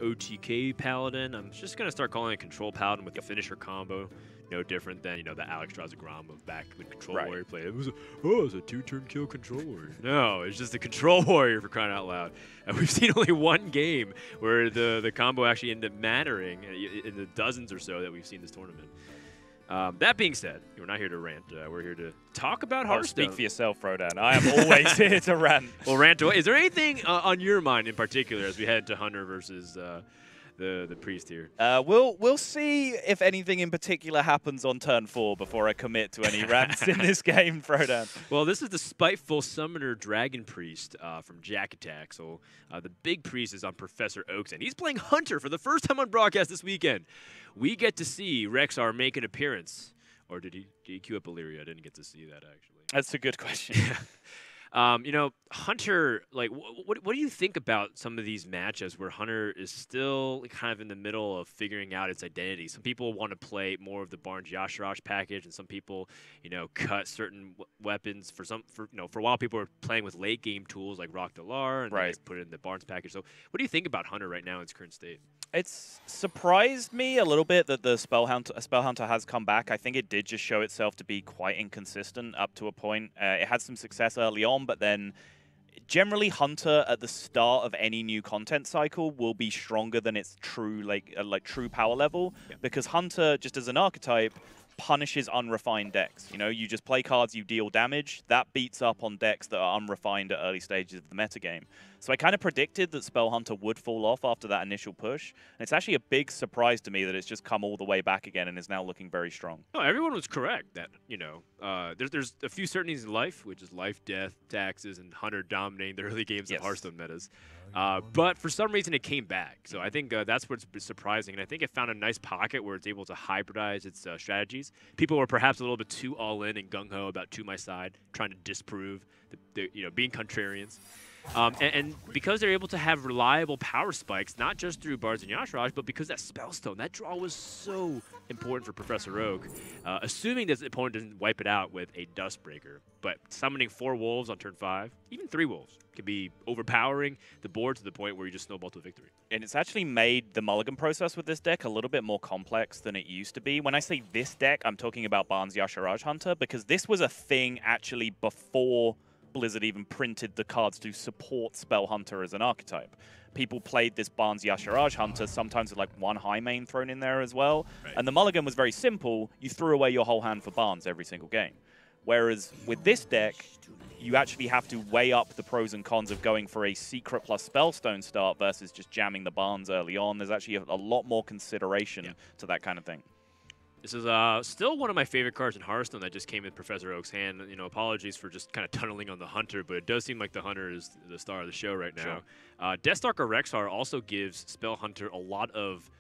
OTK Paladin. I'm just going to start calling it Control Paladin with the finisher combo. No different than, you know, the Alex Drazagram of back when Control Warrior played. It was a 2-turn kill Control Warrior. No, it's just a Control Warrior for crying out loud. And we've seen only one game where the combo actually ended up mattering in the dozens or so that we've seen this tournament. That being said, we're not here to rant. We're here to talk about Hearthstone. Speak for yourself, Rodan. I am always here to rant. Well, rant away. Is there anything on your mind in particular as we head to Hunter versus the priest here? We'll see if anything in particular happens on turn 4 before I commit to any rants in this game, Rodan. Well, this is the Spiteful Summoner Dragon Priest from Jakattack. So the big priest is on ProfessorOak, and he's playing Hunter for the first time on broadcast this weekend. We get to see Rexar make an appearance. Or did he queue up Illyria? I didn't get to see that, actually. That's a good question. You know, Hunter, like, what do you think about some of these matchups where Hunter is still kind of in the middle of figuring out its identity? Some people want to play more of the Barnes Yashiraj package, and some people, you know, cut certain weapons. For a while, people were playing with late game tools like Rock Dalar, and they just put it in the Barnes package. So, what do you think about Hunter right now in its current state? It's surprised me a little bit that the Spell Hunter has come back. I think it did just show itself to be quite inconsistent up to a point. It had some success early on, but then generally Hunter at the start of any new content cycle will be stronger than its true true power level, because Hunter, just as an archetype, punishes unrefined decks. You know, you just play cards, you deal damage. That beats up on decks that are unrefined at early stages of the metagame. So I kind of predicted that Spell Hunter would fall off after that initial push. And it's actually a big surprise to me that it's just come all the way back again and is now looking very strong. No, everyone was correct that, you know, there's a few certainties in life, which is life, death, taxes, and Hunter dominating the early games of Hearthstone metas. But for some reason, it came back. So I think that's what's surprising. And I think it found a nice pocket where it's able to hybridize its strategies. People were perhaps a little bit too all-in and gung-ho about To My Side, trying to disprove, being contrarians. And because they're able to have reliable power spikes, not just through Bards and Yashiraj, but because that Spellstone, that draw was so important for ProfessorOak, assuming that the opponent doesn't wipe it out with a Dustbreaker. But summoning 4 wolves on turn 5, even 3 wolves, can be overpowering the board to the point where you just snowball to victory. And it's actually made the mulligan process with this deck a little bit more complex than it used to be. When I say this deck, I'm talking about Barnes Yashiraj Hunter, because this was a thing actually before Blizzard even printed the cards to support Spell Hunter as an archetype. People played this Barnes Yashiraj Hunter, sometimes with like 1 high main thrown in there as well. And the mulligan was very simple. You threw away your whole hand for Barnes every single game. Whereas with this deck, you actually have to weigh up the pros and cons of going for a Secret plus Spellstone start versus just jamming the Barnes early on. There's actually a lot more consideration to that kind of thing. This is still one of my favorite cards in Hearthstone that just came in ProfessorOak's hand. You know, apologies for just kind of tunneling on the Hunter, but it does seem like the Hunter is the star of the show right now. Deathstalker Rexar also gives Spell Hunter a lot of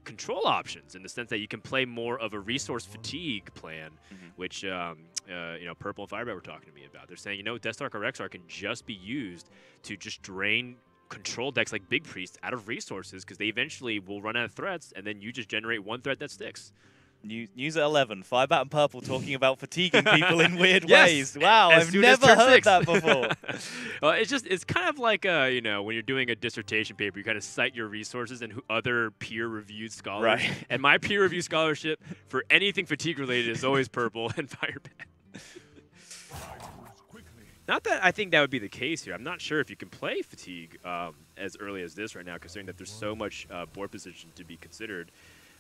control options in the sense that you can play more of a resource fatigue plan, which you know, Purple and Firebat were talking to me about. They're saying, you know, Deathstalker Rexar can just be used to just drain control decks like Big Priest out of resources, because they eventually will run out of threats, and then you just generate 1 threat that sticks. News at 11. Firebat and Purple talking about fatiguing people in weird ways. Wow, I've never heard that before. Well, it's kind of like, you know, when you're doing a dissertation paper, you kind of cite your resources and other peer-reviewed scholars. Right. And my peer-reviewed scholarship for anything fatigue-related is always Purple and Firebat. Not that I think that would be the case here. I'm not sure if you can play Fatigue as early as this right now, considering that there's so much board position to be considered.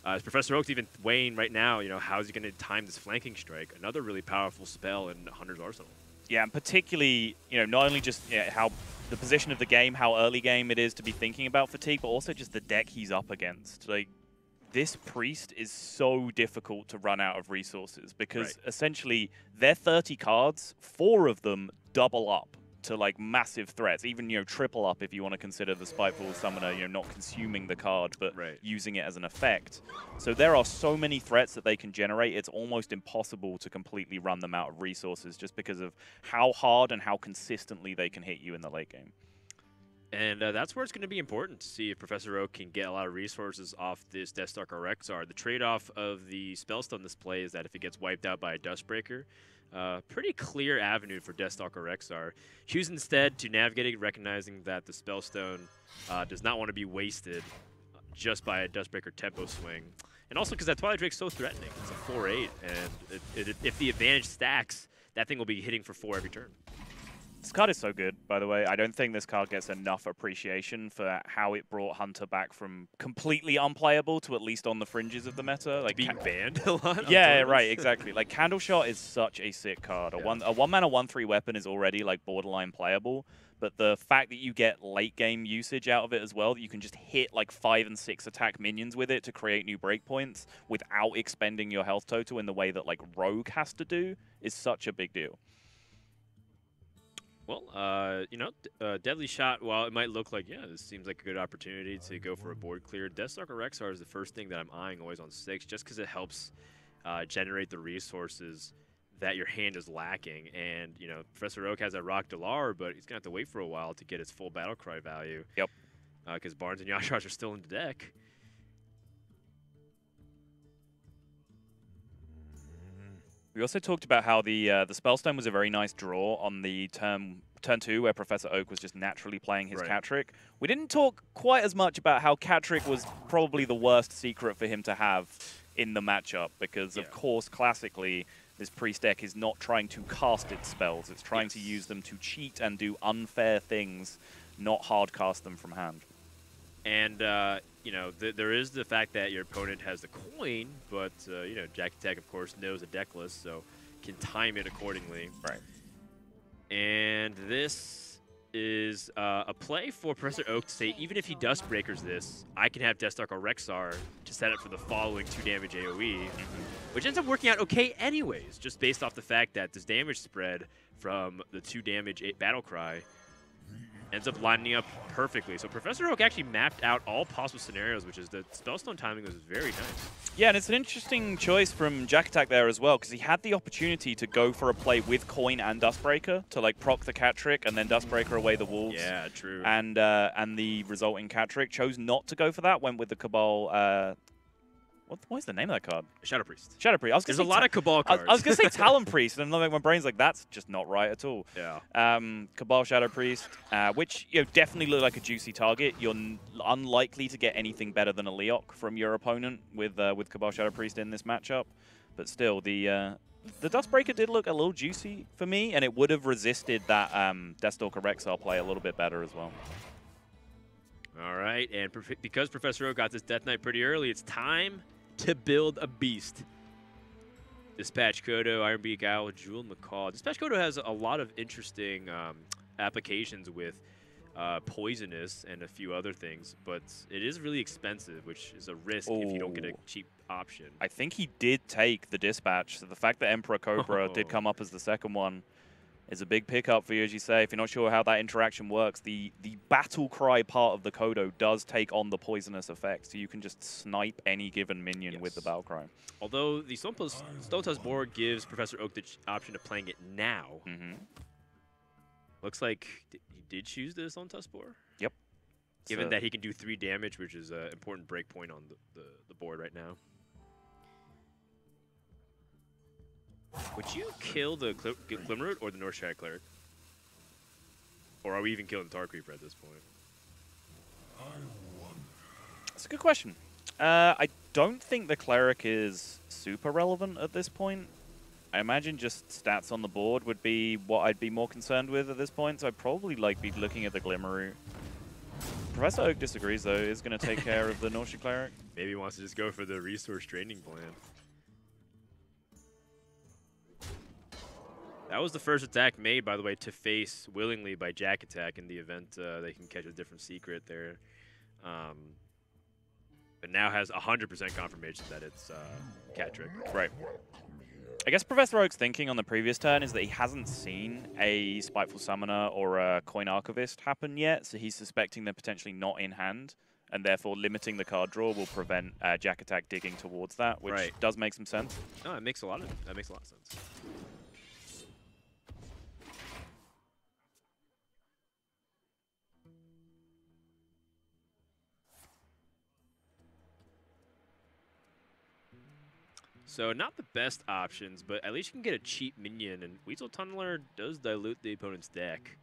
As ProfessorOak's even weighing right now, you know, how's he going to time this Flanking Strike? Another really powerful spell in Hunter's arsenal. Yeah, and particularly, you know, not only just how the position of the game, how early game it is to be thinking about Fatigue, but also just the deck he's up against. Like, this Priest is so difficult to run out of resources because essentially their 30 cards, 4 of them double up to like massive threats, even, you know, triple up if you want to consider the Spiteful Summoner, you know, not consuming the card but using it as an effect. So there are so many threats that they can generate, it's almost impossible to completely run them out of resources just because of how hard and how consistently they can hit you in the late game. And that's where it's going to be important to see if ProfessorOak can get a lot of resources off this Deathstalker Rexar. The trade-off of the Spellstone display is that if it gets wiped out by a Dustbreaker, pretty clear avenue for Deathstalker Rexar. Choose instead to navigate it, recognizing that the Spellstone does not want to be wasted just by a Dustbreaker tempo swing. And also because that Twilight Drake's so threatening. It's a 4/8, and if the advantage stacks, that thing will be hitting for 4 every turn. This card is so good, by the way. I don't think this card gets enough appreciation for how it brought Hunter back from completely unplayable to at least on the fringes of the meta. Like being banned a lot. Yeah, right, exactly. Like Candle Shot is such a sick card. Yeah. A 1-mana 1/3 weapon is already like borderline playable, but the fact that you get late game usage out of it as well, that you can just hit like 5 and 6 attack minions with it to create new breakpoints without expending your health total in the way that like Rogue has to do, is such a big deal. Well, you know, Deadly Shot, while it might look like, yeah, this seems like a good opportunity to go for a board clear, Deathstalker Rexar is the first thing that I'm eyeing always on 6, just because it helps generate the resources that your hand is lacking. And, you know, Professor Oak has a Rock Delar, but he's going to have to wait for a while to get his full Battlecry value. Yep. Because Barnes and Yashrash are still in the deck. We also talked about how the Spellstone was a very nice draw on the turn 2, where Professor Oak was just naturally playing his cat trick. We didn't talk quite as much about how cat trick was probably the worst secret for him to have in the matchup, because of course, classically, this priest deck is not trying to cast its spells. It's trying to use them to cheat and do unfair things, not hard cast them from hand. And, you know, there is the fact that your opponent has the coin, but, you know, Jakattack, of course, knows the deck list, so can time it accordingly. Right. And this is a play for Professor Oak to say, even if he Dustbreakers this, I can have Deathstalker Rexar to set up for the following 2 damage AoE, which ends up working out okay anyways, just based off the fact that this damage spread from the 2 damage Battlecry ends up lining up perfectly. So Professor Oak actually mapped out all possible scenarios, which is the Spellstone timing was very nice. Yeah, and it's an interesting choice from Jakattack there as well, because he had the opportunity to go for a play with Coin and Dustbreaker to like proc the cat trick and then Dustbreaker away the wolves. Yeah, true. And the resulting cat trick. Chose not to go for that, went with the Cabal. What is the name of that card? Shadow Priest. Shadow Priest. There's a lot of Cabal cards. I was going to say Talon Priest, and my brain's like, that's just not right at all. Yeah. Cabal Shadow Priest, which definitely look like a juicy target. You're unlikely to get anything better than a Leok from your opponent with Cabal Shadow Priest in this matchup. But still, the Dustbreaker did look a little juicy for me, and it would have resisted that Deathstalker Rexar play a little bit better as well. All right, and because Professor Oak got this Death Knight pretty early, it's time to build a beast. Dispatch Kodo, Ironbeak Owl, Jewel Macaw. Dispatch Kodo has a lot of interesting applications with Poisonous and a few other things, but it is really expensive, which is a risk if you don't get a cheap option. I think he did take the Dispatch, so the fact that Emperor Cobra did come up as the second one is a big pickup for you, as you say. If you're not sure how that interaction works, the Battle Cry part of the Kodo does take on the Poisonous effect, so you can just snipe any given minion with the Battle Cry. Although the Stone Tusk board gives Professor Oak the option of playing it now. Looks like he did choose the Stone Tusk board. Yep. Given that he can do 3 damage, which is an important break point on the board right now. Would you kill the Glimmerroot or the Northshire Cleric? Or are we even killing the Tar Creeper at this point? That's a good question. I don't think the Cleric is super relevant at this point. I imagine just stats on the board would be what I'd be more concerned with at this point, so I'd probably be looking at the Glimmerroot. Professor Oak disagrees, though. Is going to take care of the Northshire Cleric. Maybe he wants to just go for the resource draining plan. That was the first attack made, by the way, to face willingly by Jakattack in the event they can catch a different secret there. But now has 100% confirmation that it's cat trick. Right. I guess Professor Oak's thinking on the previous turn is that he hasn't seen a Spiteful Summoner or a Coin Archivist happen yet, so he's suspecting they're potentially not in hand, and therefore limiting the card draw will prevent Jakattack digging towards that, which does make some sense. No, that makes a lot of sense. So not the best options, but at least you can get a cheap minion, and Weasel Tunneler does dilute the opponent's deck.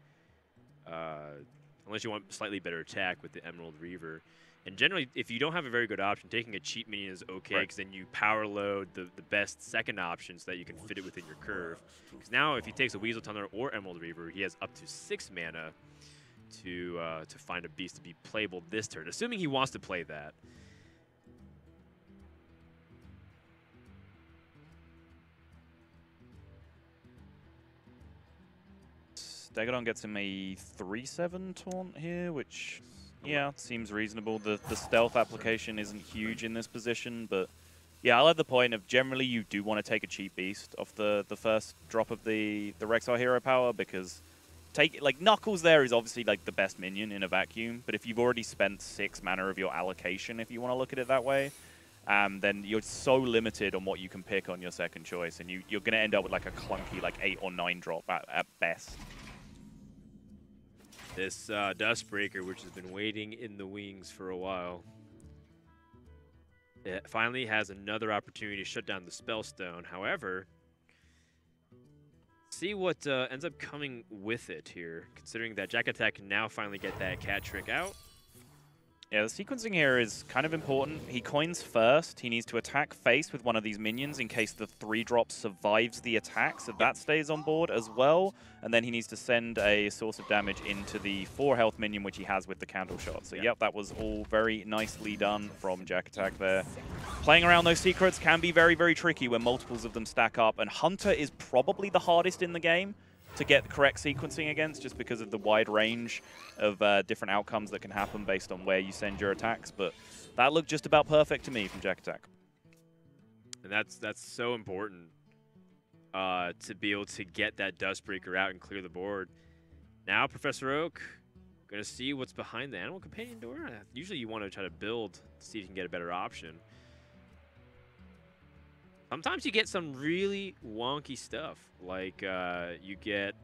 Unless you want slightly better attack with the Emerald Reaver. And generally, if you don't have a very good option, taking a cheap minion is okay, because then you power load the best second option so that you can fit it within your curve. Because now, if he takes a Weasel Tunneler or Emerald Reaver, he has up to 6 mana to find a beast to be playable this turn, assuming he wants to play that. Stegodon gets him a 3/7 taunt here, which, yeah, seems reasonable. The stealth application isn't huge in this position, but yeah, I like the point of generally you do want to take a cheap beast off the first drop of the Rexar hero power, because like Knuckles there is obviously like the best minion in a vacuum, but if you've already spent 6 mana of your allocation, if you want to look at it that way, then you're so limited on what you can pick on your second choice, and you're going to end up with like a clunky like 8 or 9 drop at best. This Dustbreaker, which has been waiting in the wings for a while, it finally has another opportunity to shut down the Spellstone. However, see what ends up coming with it here, considering that Jakattack can now finally get that cat trick out. Yeah, the sequencing here is kind of important. He coins first. He needs to attack face with one of these minions in case the 3-drop survives the attack, so that stays on board as well. And then he needs to send a source of damage into the 4-health minion, which he has with the candle shot. So yep, that was all very nicely done from Jakattack there. Playing around those secrets can be very, very tricky when multiples of them stack up. And Hunter is probably the hardest in the game to get the correct sequencing against, just because of the wide range of different outcomes that can happen based on where you send your attacks. But that looked just about perfect to me from Jakattack. And that's so important to be able to get that Dustbreaker out and clear the board. Now Professor Oak going to see what's behind the Animal Companion door. Usually you want to try to build to see if you can get a better option. Sometimes you get some really wonky stuff, like you get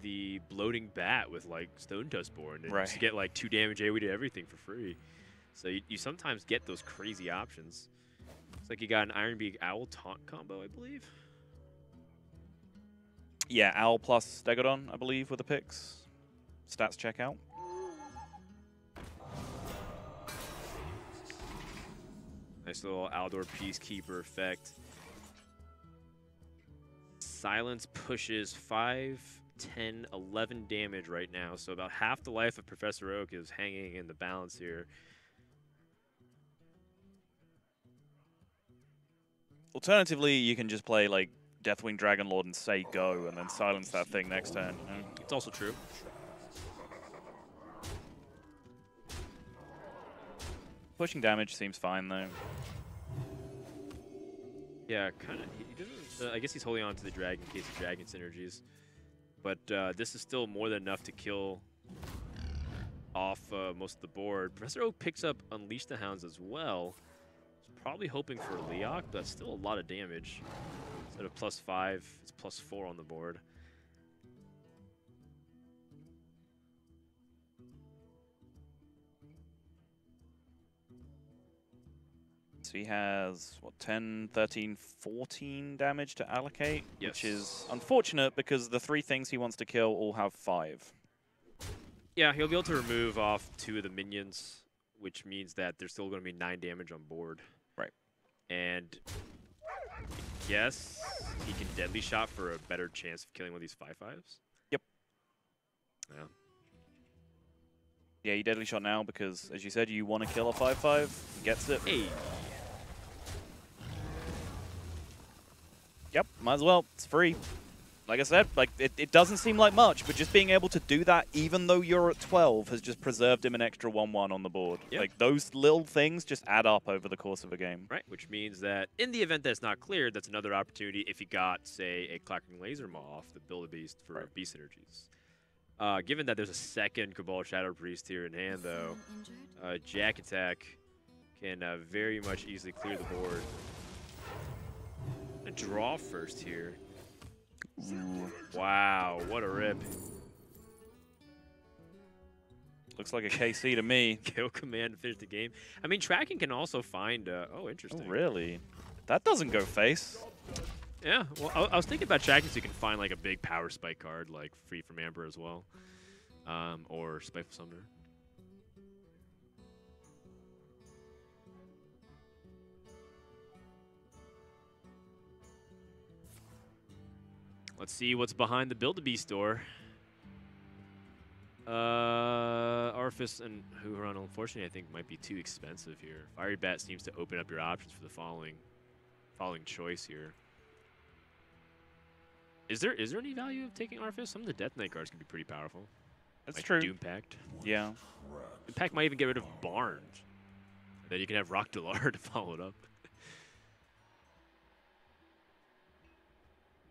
the Bloating Bat with like Stone Dustborn, and you get like 2 damage AoE to everything for free. So you sometimes get those crazy options. Looks like you got an Ironbeak Owl taunt combo, I believe. Yeah, Owl plus Stegodon, I believe, were the picks. Stats check out. Nice little Aldor Peacekeeper effect. Silence pushes 5, 10, 11 damage right now, so about half the life of Professor Oak is hanging in the balance here. Alternatively, you can just play like Deathwing Dragonlord and say go, and then silence that thing next turn. You know? It's also true. Pushing damage seems fine though. Yeah, kind of. He doesn't. I guess he's holding on to the dragon in case of dragon synergies, but this is still more than enough to kill off most of the board. Professor Oak picks up Unleash the Hounds as well. He's probably hoping for Leok, but that's still a lot of damage. Instead of +5, it's +4 on the board. So he has, what, 10, 13, 14 damage to allocate, which is unfortunate because the 3 things he wants to kill all have 5. Yeah, he'll be able to remove off 2 of the minions, which means that there's still going to be 9 damage on board. Right. And yes, he can Deadly Shot for a better chance of killing one of these 5/5s. Yep. Yeah. Yeah, you Deadly Shot now because, as you said, you want to kill a 5/5. Gets it. Hey. Yep, might as well. It's free. Like I said, like it doesn't seem like much, but just being able to do that, even though you're at 12, has just preserved him an extra 1/1 on the board. Yep. Like those little things just add up over the course of a game. Right, which means that in the event that's not cleared, that's another opportunity if you got, say, a Clacking Laser Maw off the Build a Beast for beast synergies. Given that there's a second Cabal Shadow Priest here in hand, though, Jakattack can very much easily clear the board. I'm gonna draw first here. Ooh. Wow, what a rip. Looks like a KC to me. Kill command to finish the game. I mean, tracking can also find... oh, interesting. Oh, really? That doesn't go face. Yeah, well, I was thinking about tracking so you can find like a big power spike card, like free from Amber as well. Or Spiteful Summoner. let's see what's behind the Build-A-Beast door. Arthas and Huron, unfortunately, I think might be too expensive here. Fiery Bat seems to open up your options for the following choice here. Is there any value of taking Arthas? Some of the Death Knight cards can be pretty powerful. That's like true. Doom Pact. Yeah. Doom Pact might even get rid of Barnes. Then you can have Rock Delar to follow it up.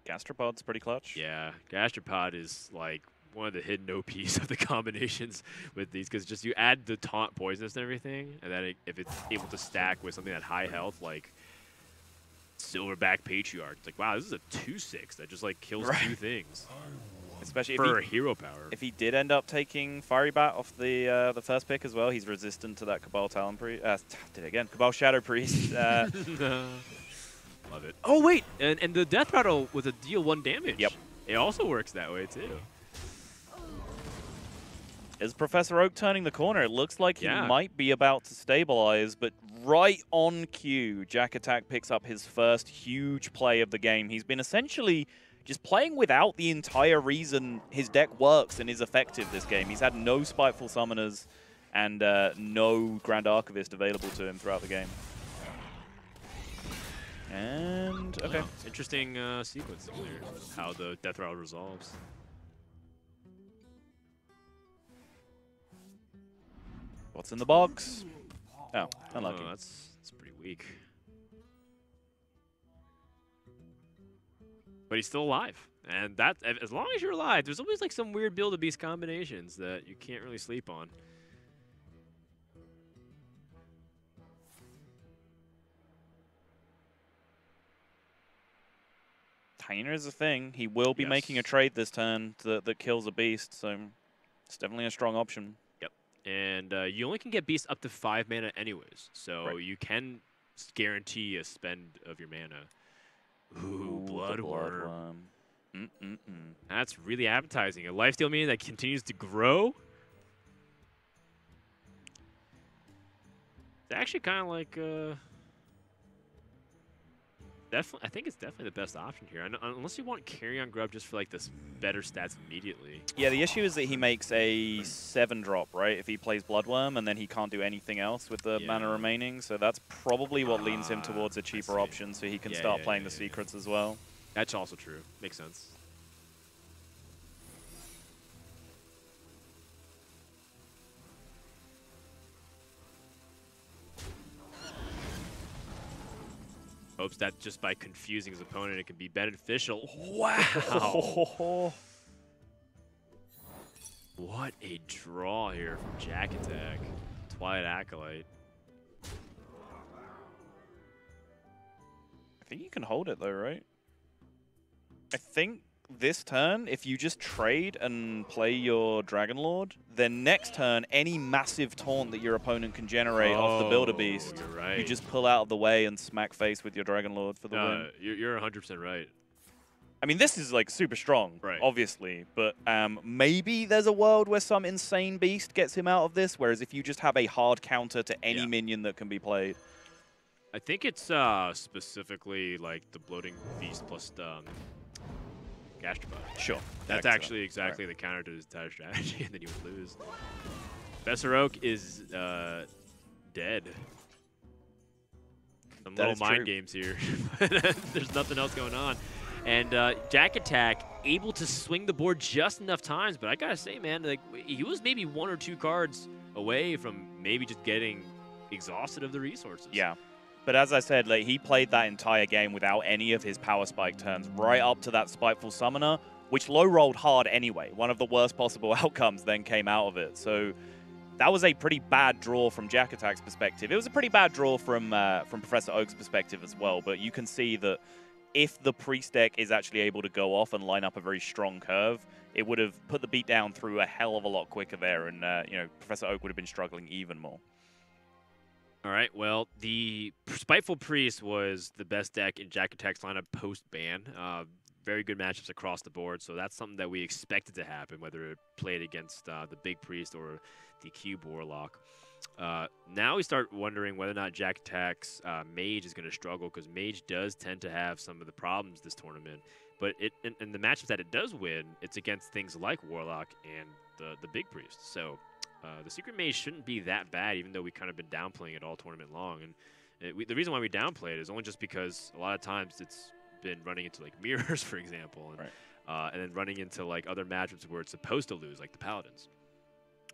Gastropod's pretty clutch. Yeah, Gastropod is like one of the hidden OPs of the combinations with these, because just you add the taunt poisonous and everything, and then if it's able to stack with something that high health like Silverback Patriarch, it's like, wow, this is a 2/6 that just like kills two things. Especially for hero power. If he did end up taking Fiery Bat off the first pick as well, he's resistant to that Cabal Talon Priest. Did it again, Cabal Shadow Priest. Love it. Oh wait, and the Death Rattle with a deal 1 damage. Yep. It also works that way too. Is Professor Oak turning the corner? It looks like he might be about to stabilize, but right on cue, Jakattack picks up his first huge play of the game. He's been essentially just playing without the entire reason his deck works and is effective this game. He's had no Spiteful Summoners and no Grand Archivist available to him throughout the game. And, okay. Wow. Interesting sequence there, how the Death Rattle resolves. What's in the box? Oh, unlucky. Oh, that's pretty weak. But he's still alive. And that, as long as you're alive, there's always like some weird Build-A-Beast combinations that you can't really sleep on. Hyena is a thing. He will be making a trade this turn that kills a beast, so it's definitely a strong option. Yep. And you only can get beasts up to 5 mana anyways, so you can guarantee a spend of your mana. Ooh, Bloodworm. That's really appetizing. A lifesteal minion that continues to grow. It's actually kind of like... I think it's definitely the best option here, unless you want Carrion Grub just for like this better stats immediately. Yeah, the issue is that he makes a 7-drop, right? If he plays Bloodworm, and then he can't do anything else with the mana remaining, so that's probably what leans him towards a cheaper option, so he can start playing the secrets as well. That's also true. Makes sense. Hopes that just by confusing his opponent, it can be beneficial. Wow! What a draw here from Jakattack. Twilight Acolyte. I think you can hold it though, right? I think this turn, if you just trade and play your Dragon Lord, then next turn, any massive taunt that your opponent can generate off the Build-A-Beast, you just pull out of the way and smack face with your Dragon Lord for the win. You're 100% right. I mean, this is like super strong, obviously, but maybe there's a world where some insane beast gets him out of this, whereas if you just have a hard counter to any minion that can be played. I think it's specifically like the Bloating Beast plus Gastropod. Sure. That's actually exactly the counter to his entire strategy, and then you would lose. ProfessorOak is dead. Some little mind games here. There's nothing else going on. And Jakattack able to swing the board just enough times, but I gotta say, man, like he was maybe 1 or 2 cards away from maybe just getting exhausted of the resources. Yeah. But as I said, like, he played that entire game without any of his power spike turns, right up to that Spiteful Summoner, which low-rolled hard anyway. One of the worst possible outcomes then came out of it. So that was a pretty bad draw from Jakattack's perspective. It was a pretty bad draw from Professor Oak's perspective as well. But you can see that if the Priest deck is actually able to go off and line up a very strong curve, it would have put the beatdown through a hell of a lot quicker there, and you know, Professor Oak would have been struggling even more. All right, well, the Spiteful Priest was the best deck in Jakattack's lineup post-ban. Very good matchups across the board, so that's something that we expected to happen, whether it played against the Big Priest or the Cube Warlock. Now we start wondering whether or not Jakattack's Mage is going to struggle, because Mage does tend to have some of the problems this tournament. But in the matchups that it does win, it's against things like Warlock and the Big Priest. So the Secret Mage shouldn't be that bad, even though we kind of been downplaying it all tournament long. And the reason why we downplay it is only just because a lot of times it's been running into like mirrors, for example, and then running into like other matchups where it's supposed to lose, like the Paladins.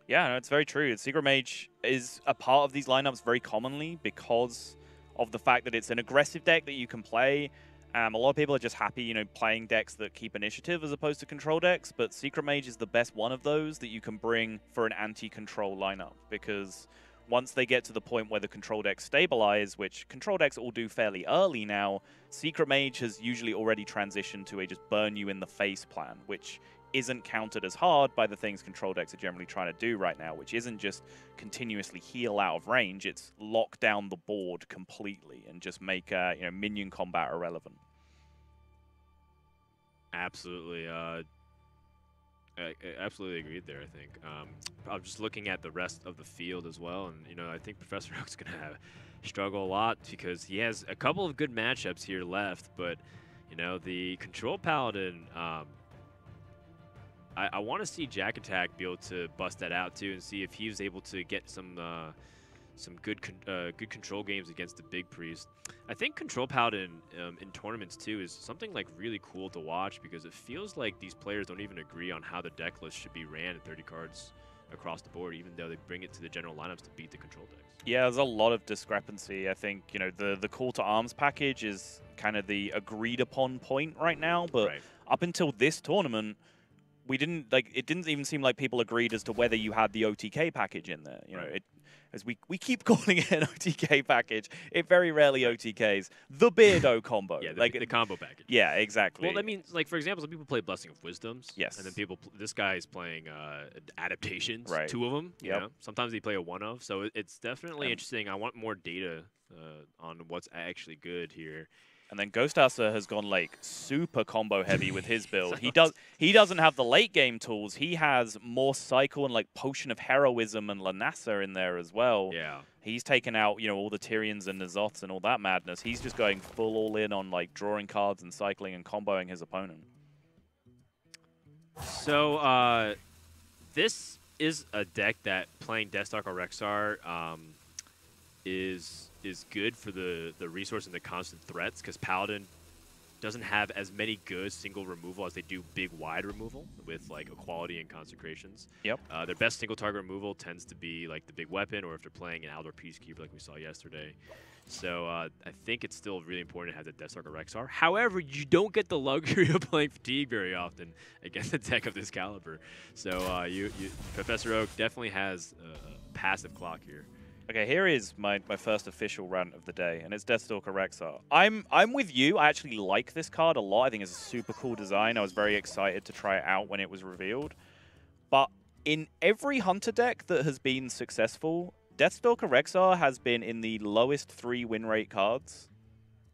Yeah, no, it's very true. Secret Mage is a part of these lineups very commonly because of the fact that it's an aggressive deck that you can play. A lot of people are just happy, you know, playing decks that keep initiative as opposed to control decks, but Secret Mage is the best one of those that you can bring for an anti-control lineup, because once they get to the point where the control decks stabilize, which control decks all do fairly early now, Secret Mage has usually already transitioned to a just burn you in the face plan, which isn't countered as hard by the things control decks are generally trying to do right now, which isn't just continuously heal out of range, it's lock down the board completely and just make you know, minion combat irrelevant. Absolutely. I absolutely agreed there, I think. I'm just looking at the rest of the field as well, and, you know, I think ProfessorOak's going to struggle a lot because he has a couple of good matchups here left, but, you know, the Control Paladin, I want to see Jakattack be able to bust that out too, and see if he was able to get some good control games against the Big Priest. I think Control Paladin in tournaments too is something like really cool to watch, because it feels like these players don't even agree on how the deck list should be ran at 30 cards across the board, even though they bring it to the general lineups to beat the control decks. Yeah, there's a lot of discrepancy. I think, you know, the call to arms package is kind of the agreed upon point right now, but up until this tournament, we didn't it didn't even seem like people agreed as to whether you had the OTK package in there. You know, as we keep calling it an OTK package, it very rarely OTKs. The Beardo combo. Yeah, like the combo package. Yeah, exactly. Well, that means, like, for example, some people play Blessing of Wisdoms. Yes. And then this guy is playing adaptations, right. 2 of them. Yep. You know? Sometimes they play a 1-of. So it's definitely interesting. I want more data on what's actually good here. And then Ghostassa has gone like super combo heavy with his build. He doesn't have the late game tools. He has more cycle and like Potion of Heroism and Lanassa in there as well. Yeah. He's taken out, you know, all the Tyrians and Nazoths and all that madness. He's just going full all in on like drawing cards and cycling and comboing his opponent. So this is a deck that playing Deathstalker Rexxar is good for the resource and the constant threats, because Paladin doesn't have as many good single removal as they do big wide removal with like Equality and Consecrations. Yep. Their best single target removal tends to be like the big weapon, or if they're playing an Aldor Peacekeeper like we saw yesterday. So I think it's still really important to have the Deathstalker Rexxar. However, you don't get the luxury of playing Fatigue very often against a deck of this caliber. So ProfessorOak definitely has a passive clock here. Okay, here is my first official rant of the day, and it's Deathstalker Rexxar. I'm with you. I actually like this card a lot. I think it's a super cool design. I was very excited to try it out when it was revealed. But in every Hunter deck that has been successful, Deathstalker Rexxar has been in the lowest 3 win rate cards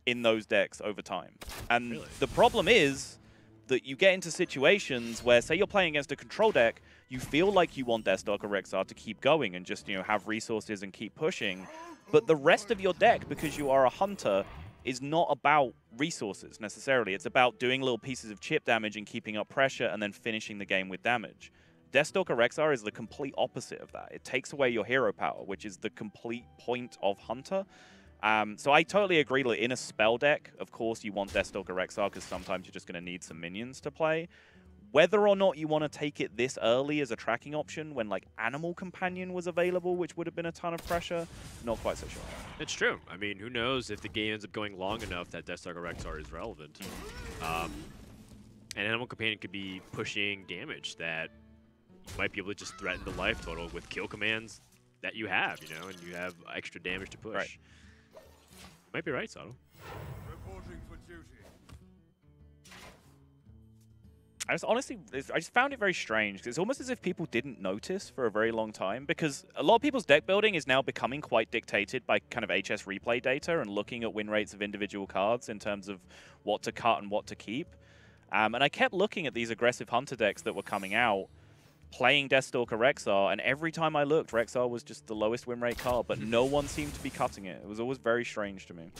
in those decks over time. And the problem is that you get into situations where, say you're playing against a control deck, you feel like you want Deathstalker Rexxar to keep going and just, you know, have resources and keep pushing. But the rest of your deck, because you are a hunter, is not about resources necessarily. It's about doing little pieces of chip damage and keeping up pressure and then finishing the game with damage. Deathstalker Rexxar is the complete opposite of that. It takes away your hero power, which is the complete point of Hunter. So I totally agree that in a spell deck, of course, you want Deathstalker Rexxar because sometimes you're just going to need some minions to play. Whether or not you want to take it this early as a tracking option when like Animal Companion was available, which would have been a ton of pressure, not quite so sure. It's true. I mean, who knows if the game ends up going long enough that Deathstalker Rexxar is relevant. And Animal Companion could be pushing damage that you might be able to just threaten the life total with kill commands that you have, you know, and you have extra damage to push. Right. Might be right, Sato. Reporting for duty. I just found it very strange. It's almost as if people didn't notice for a very long time, because a lot of people's deck building is now becoming quite dictated by kind of HS replay data and looking at win rates of individual cards in terms of what to cut and what to keep. And I kept looking at these aggressive Hunter decks that were coming out, playing Deathstalker Rexxar, and every time I looked, Rexxar was just the lowest win rate card, but no one seemed to be cutting it. It was always very strange to me.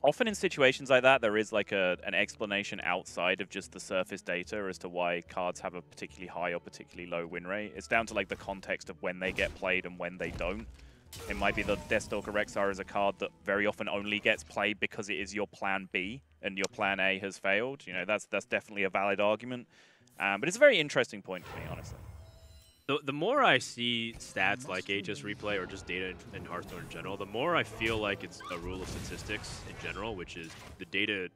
Often in situations like that, there is like an explanation outside of just the surface data as to why cards have a particularly high or particularly low win rate. It's down to like the context of when they get played and when they don't. It might be that Deathstalker Rexar is a card that very often only gets played because it is your plan B and your plan A has failed. You know, that's definitely a valid argument. But it's a very interesting point to me, honestly. The more I see stats like HS replay or just data in Hearthstone in general, the more I feel like it's a rule of statistics in general, which is the data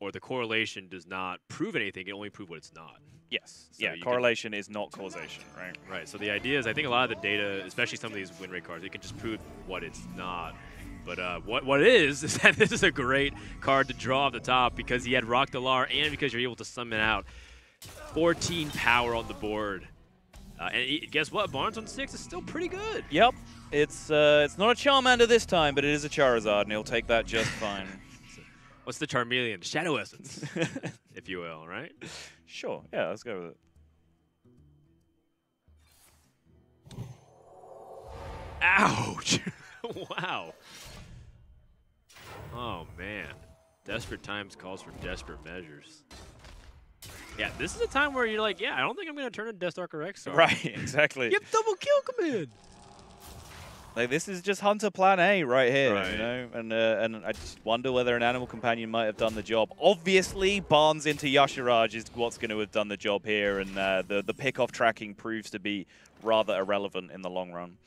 or the correlation does not prove anything, it only proves what it's not. Yes. So yeah, correlation is not causation, right? Right, so the idea is I think a lot of the data, especially some of these win rate cards, it can just prove what it's not. But what it is that this is a great card to draw off the top because he had Rock Dalar and because you're able to summon out 14 power on the board. And guess what? Barnes on 6 is still pretty good. Yep. It's not a Charmander this time, but it is a Charizard, and he'll take that just fine. What's the Charmeleon? Shadow Essence, if you will, right? Sure. Yeah, let's go with it. Ouch! Wow. Oh, man. Desperate times calls for desperate measures. Yeah, this is a time where you're like, yeah, I don't think I'm going to turn into Deathstalker Rexar. Right, exactly. You have double kill command. Like, this is just Hunter Plan A right here, right. You know? And I just wonder whether an Animal Companion might have done the job. Obviously, Barnes into Yasharaj is what's going to have done the job here, and the pick-off tracking proves to be rather irrelevant in the long run.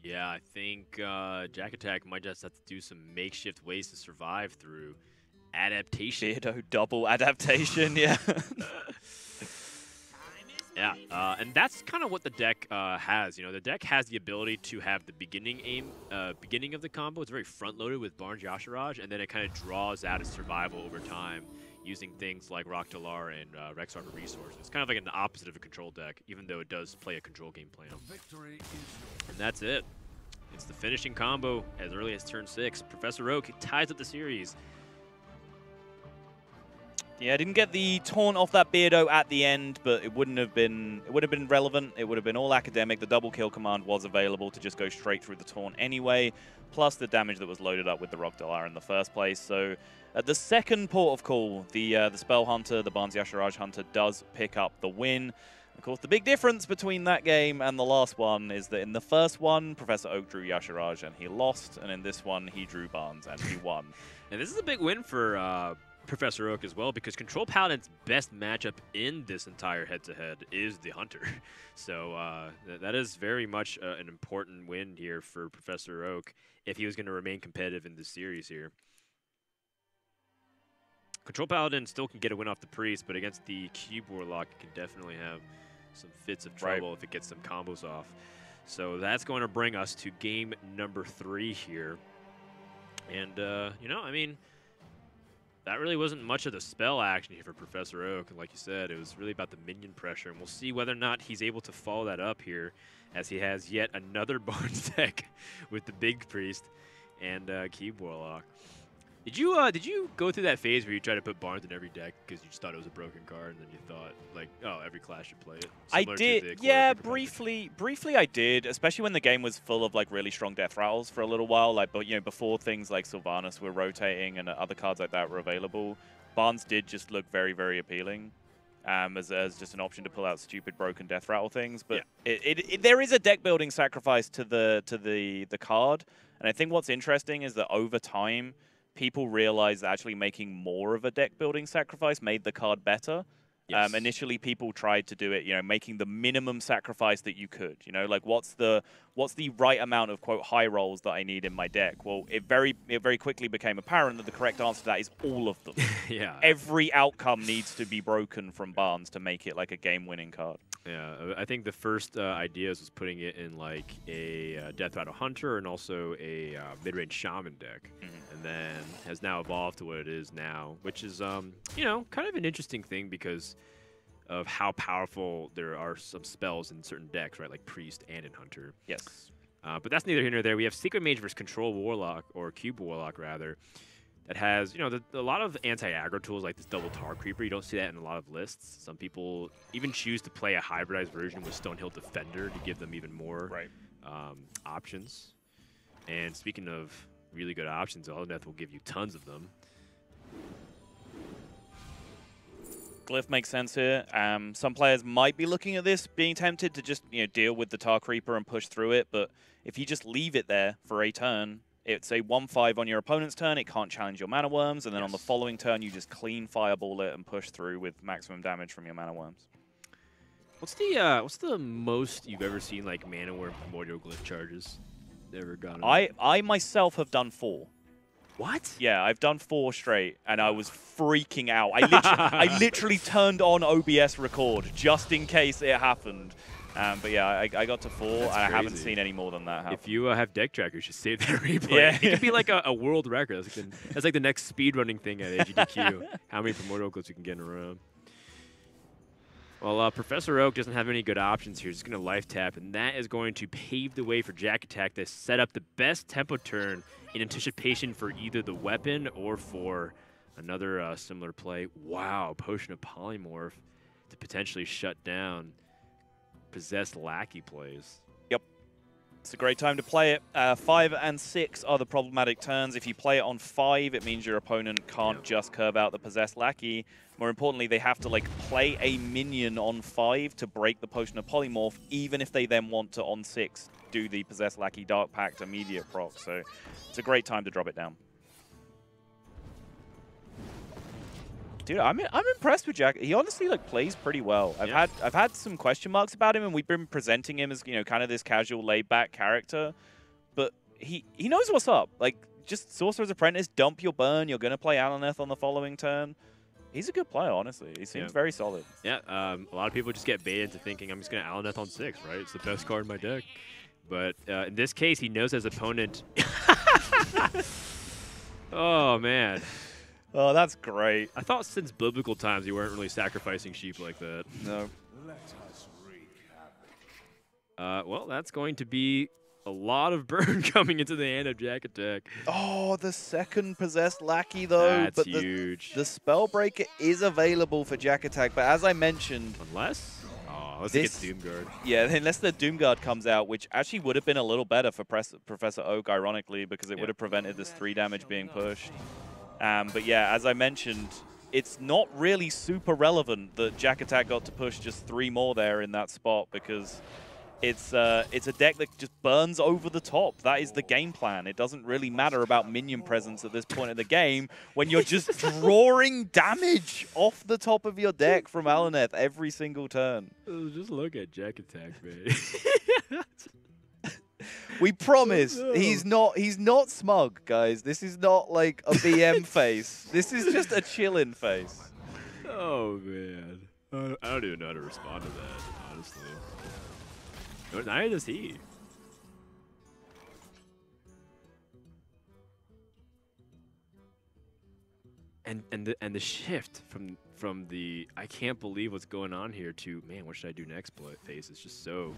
Yeah, I think Jakattack might just have to do some makeshift ways to survive through adaptation. Beardo double adaptation, yeah. Yeah, and that's kind of what the deck has. You know, the deck has the ability to have the beginning of the combo. It's very front-loaded with Barnes Yasharaj, and then it kind of draws out its survival over time using things like Rock Dalar and Rexar for resources. It's kind of like an opposite of a control deck, even though it does play a control game plan. And that's it. It's the finishing combo as early as turn 6. ProfessorOak ties up the series. Yeah, I didn't get the taunt off that Beardo at the end, but it would have been relevant. It would have been all academic. The double kill command was available to just go straight through the taunt anyway, plus the damage that was loaded up with the Rock Dalar in the first place. So at the second port of call, the Spell Hunter, the Barnes Yasharaj Hunter, does pick up the win. Of course, the big difference between that game and the last one is that in the first one, ProfessorOak drew Yasharaj and he lost, and in this one, he drew Barnes and he won. And this is a big win for ProfessorOak as well, because Control Paladin's best matchup in this entire head-to-head is the Hunter. So that is very much an important win here for ProfessorOak if he was going to remain competitive in this series here. Control Paladin still can get a win off the Priest, but against the Cube Warlock, it can definitely have some fits of trouble if it gets some combos off. So that's going to bring us to game number 3 here. And, you know, I mean, that really wasn't much of the spell action here for ProfessorOak. And like you said, it was really about the minion pressure. And we'll see whether or not he's able to follow that up here, as he has yet another Barnes deck with the Big Priest and Cube Warlock. Did you go through that phase where you tried to put Barnes in every deck because you just thought it was a broken card, and then you thought, like, oh, every class should play it? I did, yeah, briefly I did, especially when the game was full of like really strong death rattles for a little while, like, but you know, before things like Sylvanas were rotating and other cards like that were available. Barnes did just look very, very appealing as just an option to pull out stupid broken death rattle things. But yeah, there is a deck building sacrifice to the card, and I think what's interesting is that over time, people realized that actually making more of a deck-building sacrifice made the card better. Yes. Initially, people tried to do it, you know, making the minimum sacrifice that you could. You know, like what's the right amount of quote high rolls that I need in my deck? Well, it very quickly became apparent that the correct answer to that is all of them. Yeah. Every outcome needs to be broken from Barnes to make it like a game-winning card. Yeah, I think the first ideas was putting it in like a Death Rattle Hunter and also a mid-range Shaman deck, and then has now evolved to what it is now, which is you know, kind of an interesting thing because of how powerful there are some spells in certain decks, right? Like Priest and in Hunter. Yes. But that's neither here nor there. We have Secret Mage versus Control Warlock, or Cube Warlock rather, that has, you know, a lot of anti-aggro tools like this double Tar Creeper. You don't see that in a lot of lists. Some people even choose to play a hybridized version with Stonehill Defender to give them even more options. And speaking of really good options, Aleneth will give you tons of them. Glyph makes sense here. Some players might be looking at this, being tempted to just deal with the Tar Creeper and push through it, but if you just leave it there for a turn, it's a 1/5 on your opponent's turn, it can't challenge your Mana Worms, and then on the following turn you just clean Fireball it and push through with maximum damage from your Mana Worms. What's the most you've ever seen like Mana Worm Primordial Glyph charges? Never gotten. I myself have done 4. What? Yeah, I've done 4 straight, and I was freaking out. I literally turned on OBS record just in case it happened. But yeah, I got to 4, and I haven't seen any more than that happen. If you have deck trackers, you should save that replay. Yeah. It could be like a world record. That's like the next speedrunning thing at AGDQ. How many Primordial Glyphs you can get in a row. Well, ProfessorOak doesn't have any good options here. He's just going to life tap, and that is going to pave the way for Jakattack to set up the best tempo turn in anticipation for either the weapon or for another similar play. Wow, Potion of Polymorph to potentially shut down Possessed Lackey plays. Yep. It's a great time to play it. 5 and 6 are the problematic turns. If you play it on 5, it means your opponent can't just curve out the Possessed Lackey. More importantly, they have to play a minion on 5 to break the Potion of Polymorph, even if they then want to, on 6, do the Possessed Lackey Dark Pact immediate proc. So it's a great time to drop it down. Dude, I'm impressed with Jack. He honestly plays pretty well. I've had some question marks about him, and we've been presenting him as kind of this casual, laid-back character. But he knows what's up. Just Sorcerer's Apprentice, dump your burn. You're gonna play Aleneth on the following turn. He's a good player, honestly. He seems very solid. Yeah, a lot of people just get baited into thinking I'm just gonna Aleneth on 6, right? It's the best card in my deck. But in this case, he knows his opponent. Oh man. Oh, that's great. I thought since biblical times you weren't really sacrificing sheep like that. No. Well, that's going to be a lot of burn coming into the hand of Jakattack. Oh, the second Possessed Lackey, though. That's huge. The Spellbreaker is available for Jakattack, but as I mentioned... Unless it gets Doomguard. Yeah, unless the Doomguard comes out, which actually would have been a little better for ProfessorOak, ironically, because it would have prevented this 3 damage being pushed. But yeah, as I mentioned, it's not really super relevant that Jakattack got to push just 3 more there in that spot, because it's a deck that just burns over the top. That is the game plan. It doesn't really matter about minion presence at this point in the game when you're just drawing damage off the top of your deck from Aleneth every single turn. Just look at Jakattack, man. We promise he's not smug, guys. This is not like a BM face. This is just a chillin' face. Oh man, I don't even know how to respond to that, honestly. Neither does he. And the shift from the I can't believe what's going on here to man, what should I do next face is just so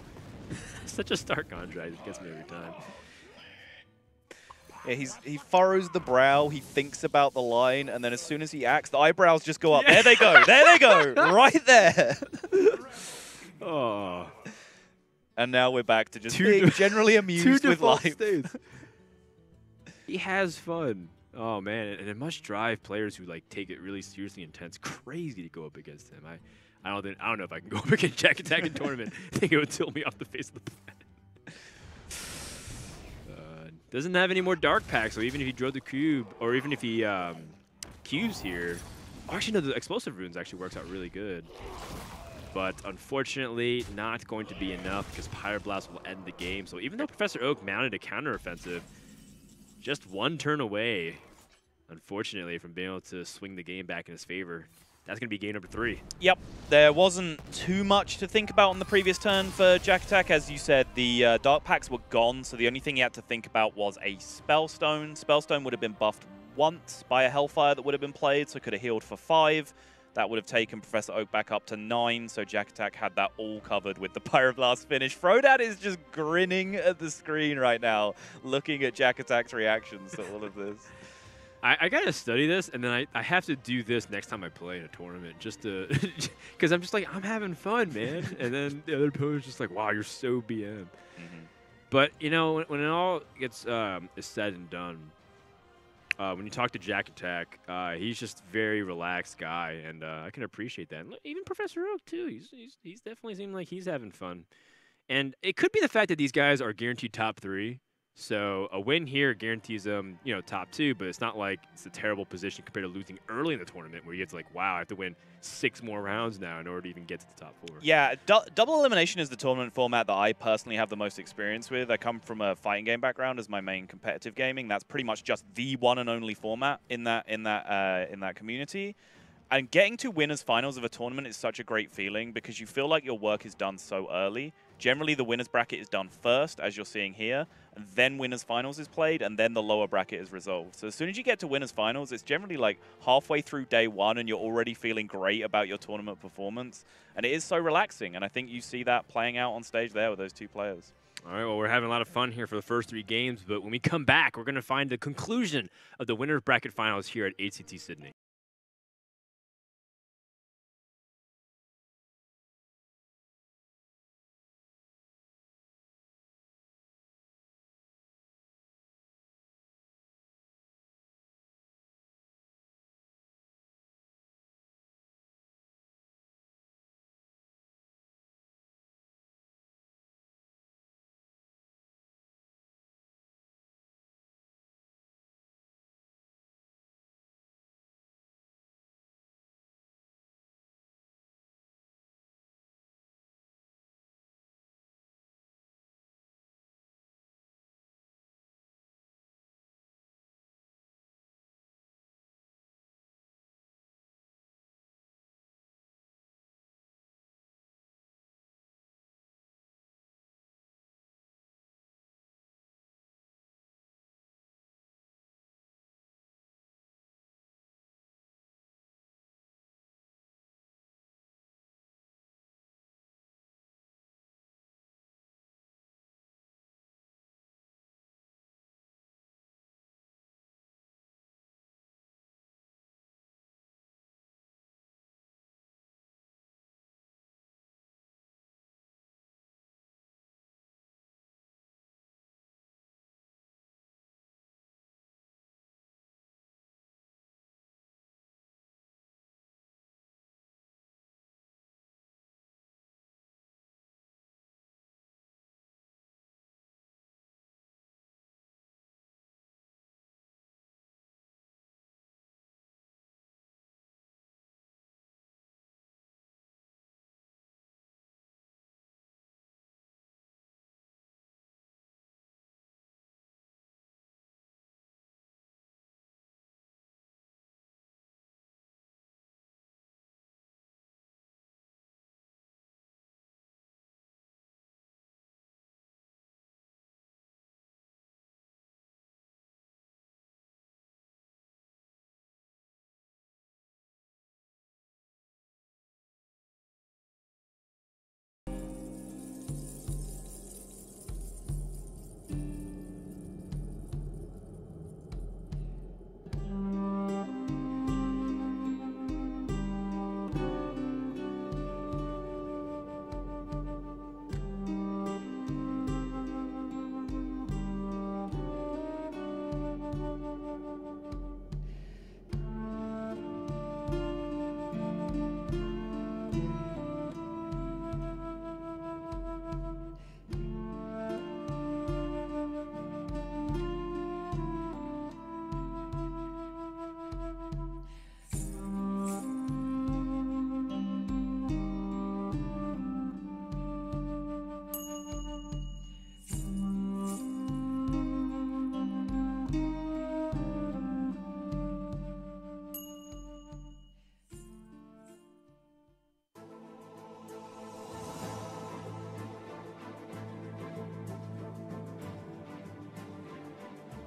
such a stark contrast. It gets me every time. Yeah, he furrows the brow, he thinks about the line, and then as soon as he acts, the eyebrows just go up. Yeah. There they go. There they go. Right there. Oh. And now we're back to just being generally amused with life. States. He has fun. Oh man, and it must drive players who take it really seriously intense crazy to go up against him. I don't know if I can go up against Jakattack in tournament. I think it would tilt me off the face of the planet. Doesn't have any more dark packs, so even if he drew the cube, or even if he cubes here, actually no, the explosive runes actually works out really good. But unfortunately, not going to be enough because Pyroblast will end the game. So even though ProfessorOak mounted a counteroffensive, just 1 turn away, unfortunately, from being able to swing the game back in his favor. That's going to be game number 3. Yep, there wasn't too much to think about on the previous turn for Jakattack. As you said, the Dark Packs were gone, so the only thing he had to think about was a Spellstone. Spellstone would have been buffed once by a Hellfire that would have been played, so could have healed for 5. That would have taken ProfessorOak back up to 9, so Jakattack had that all covered with the Pyroblast finish. Frodad is just grinning at the screen right now, looking at Jakattack's reactions to all of this. I gotta study this, and then I have to do this next time I play in a tournament, just to, because I'm just I'm having fun, man. And then the other opponent's just wow, you're so BM. But, you know, when it all gets is said and done, when you talk to Jakattack, he's just a very relaxed guy, and I can appreciate that. And even Professor Oak, too. He's definitely seemed like he's having fun. And it could be the fact that these guys are guaranteed top 3. So a win here guarantees them, you know, top 2, but it's not like it's a terrible position compared to losing early in the tournament where you get to like, wow, I have to win 6 more rounds now in order to even get to the top 4. Yeah, double elimination is the tournament format that I personally have the most experience with. I come from a fighting game background as my main competitive gaming. That's pretty much just the one and only format in that community. And getting to winners finals of a tournament is such a great feeling because you feel like your work is done so early. Generally, the winners bracket is done first, as you're seeing here, and then winners finals is played, and then the lower bracket is resolved. So as soon as you get to winners finals, it's generally like halfway through day 1, and you're already feeling great about your tournament performance. And it is so relaxing, and I think you see that playing out on stage there with those 2 players. All right, well, we're having a lot of fun here for the first 3 games, but when we come back, we're going to find the conclusion of the winners bracket finals here at ACT Sydney.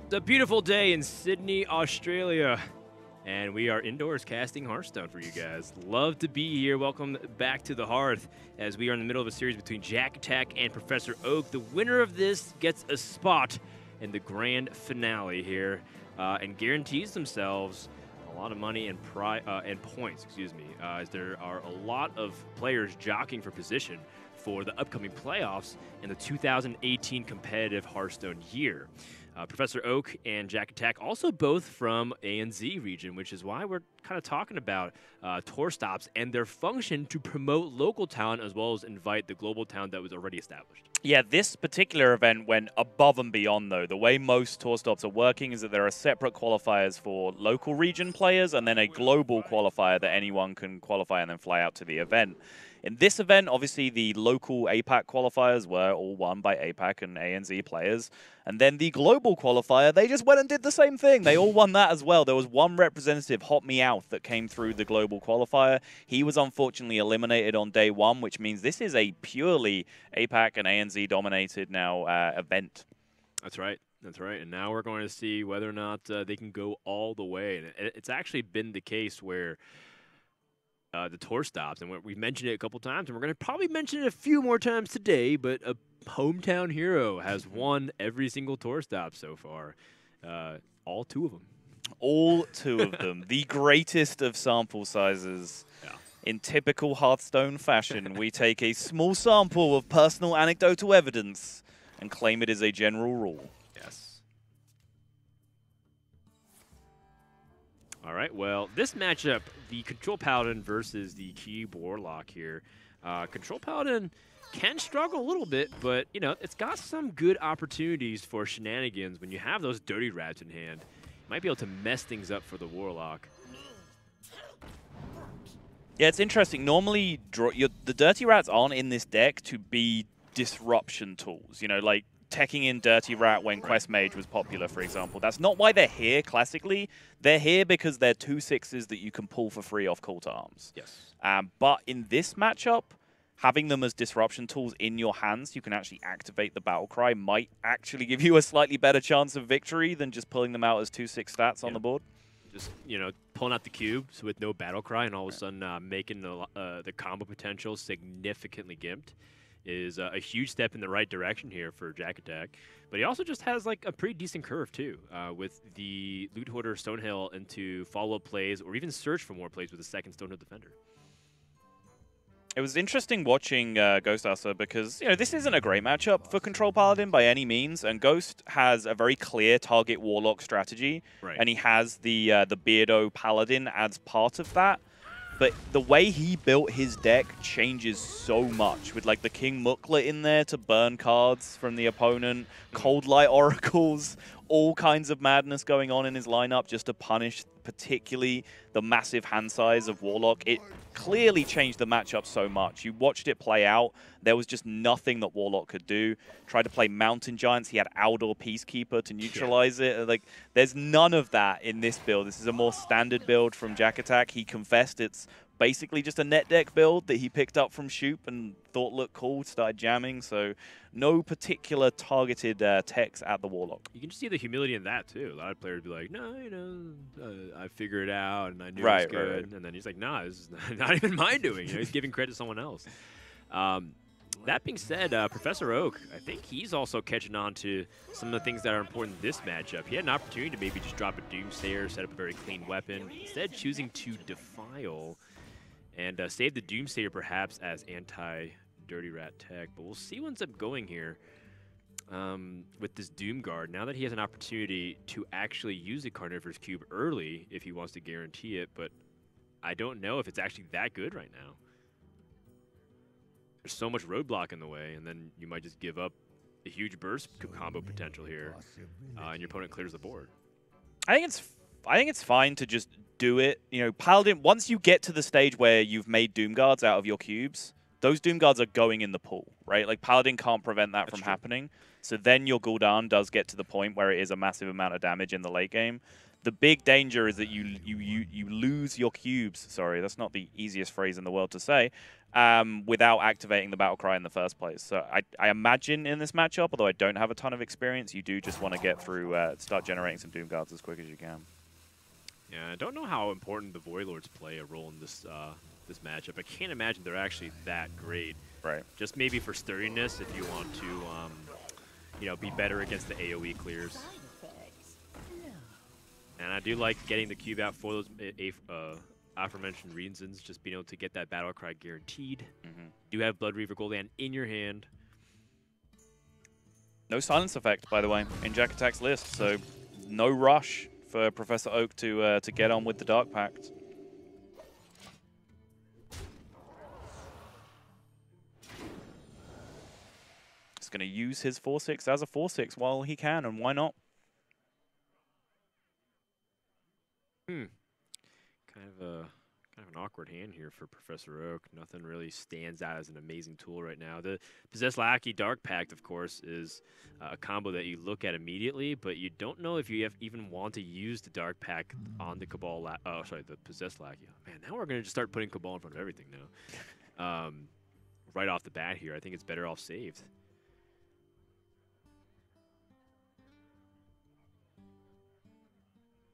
It's a beautiful day in Sydney, Australia, and we are indoors casting Hearthstone for you guys. Love to be here. Welcome back to the Hearth as we are in the middle of a series between Jakattack and Professor Oak. The winner of this gets a spot in the grand finale here and guarantees themselves a lot of money and points, as there are a lot of players jockeying for position for the upcoming playoffs in the 2018 competitive Hearthstone year. Professor Oak and Jakattack also both from ANZ region, which is why we're kind of talking about tour stops and their function to promote local talent as well as invite the global talent that was already established. Yeah, this particular event went above and beyond, though. The way most tour stops are working is that there are separate qualifiers for local region players and then a global qualifier that anyone can qualify and then fly out to the event. In this event, obviously, the local APAC qualifiers were all won by APAC and ANZ players. And then the global qualifier, they just went and did the same thing. They all won that as well. There was one representative, Hot Meowth, that came through the global qualifier. He was unfortunately eliminated on day one, which means this is a purely APAC and ANZ dominated now event. That's right. That's right. And now we're going to see whether or not they can go all the way. And it's actually been the case where the tour stops, and we've mentioned it a couple times, and we're going to probably mention it a few more times today, but a hometown hero has won every single tour stop so far. All 2 of them. All 2 of them. The greatest of sample sizes. Yeah. In typical Hearthstone fashion, we take a small sample of personal anecdotal evidence and claim it as a general rule. Yes. All right, well, this matchup, the Control Paladin versus the Cube Warlock here. Control Paladin can struggle a little bit, but, you know, it's got some good opportunities for shenanigans. When you have those dirty rats in hand, you might be able to mess things up for the Warlock. Yeah, it's interesting. Normally, the dirty rats aren't in this deck to be disruption tools. You know, like teching in Dirty Rat when Quest Mage was popular, for example. That's not why they're here classically. They're here because they're 2/6s that you can pull for free off Call to Arms. Yes. But in this matchup, having them as disruption tools in your hands, you can actually activate the Battle Cry, might actually give you a slightly better chance of victory than just pulling them out as 2/6 stats on the board. Just, you know, pulling out the cubes with no Battle Cry and all of a sudden making the combo potential significantly gimped is a huge step in the right direction here for Jakattack. But he also just has like a pretty decent curve too, with the Loot Hoarder Stonehill into follow-up plays or even search for more plays with a second Stonehill Defender. It was interesting watching Ghost Asa because, you know, this isn't a great matchup for Control Paladin by any means, and Ghost has a very clear target Warlock strategy, and he has the Beardo Paladin as part of that. But the way he built his deck changes so much, with like the King Mukla in there to burn cards from the opponent, Cold Light Oracles, all kinds of madness going on in his lineup just to punish particularly the massive hand size of Warlock. It clearly changed the matchup so much. You watched it play out. There was just nothing that Warlock could do. Tried to play Mountain Giants. He had Aldor Peacekeeper to neutralize it. Like, there's none of that in this build. This is a more standard build from Jakattack. He confessed it's basically just a net deck build that he picked up from Shoop and thought looked cool, started jamming. So no particular targeted techs at the Warlock. You can just see the humility in that too. A lot of players be like, no, you know, I figured it out and I knew it was good. And then he's like, nah, this is not even my doing. You know, he's giving credit to someone else. That being said, Professor Oak, I think he's also catching on to some of the things that are important in this matchup. He had an opportunity to maybe just drop a Doomsayer, set up a very clean weapon, instead choosing to Defile and save the Doomsayer perhaps as anti-Dirty Rat tech. But we'll see what ends up going here with this Doom Guard. Now that he has an opportunity to actually use the Carnivorous Cube early if he wants to guarantee it, but I don't know if it's actually that good right now. There's so much roadblock in the way, and then you might just give up a huge burst combo potential here, and your opponent clears the board. I think it's fine to just do it. You know, Paladin, once you get to the stage where you've made Doom Guards out of your cubes, those Doom Guards are going in the pool, right? Like, Paladin can't prevent that from happening. So then your Gul'dan does get to the point where it is a massive amount of damage in the late game. The big danger is that you lose your cubes. Sorry, that's not the easiest phrase in the world to say. Without activating the Battle Cry in the first place. So I imagine in this matchup, although I don't have a ton of experience, you do just want to get through, start generating some Doom Guards as quick as you can. Yeah, I don't know how important the Void Lords play a role in this this matchup. I can't imagine they're actually that great. Right. Just maybe for sturdiness if you want to, you know, be better against the AoE clears. And I do like getting the cube out for those aforementioned reasons, just being able to get that battle cry guaranteed. Mm-hmm. Do have Blood Reaver Gul'dan in your hand. No silence effect, by the way, in Jakattack's list, so no rush for ProfessorOak to get on with the Dark Pact. He's going to use his 4/6 as a 4/6 while he can, and why not? Kind of an awkward hand here for ProfessorOak. Nothing really stands out as an amazing tool right now. The Possessed Lackey Dark Pact, of course, is a combo that you look at immediately, but you don't know if you even want to use the Dark Pact on the Cabal. The Possessed Lackey. Oh, man, now we're gonna just start putting Cabal in front of everything now. Right off the bat here, I think it's better off saved.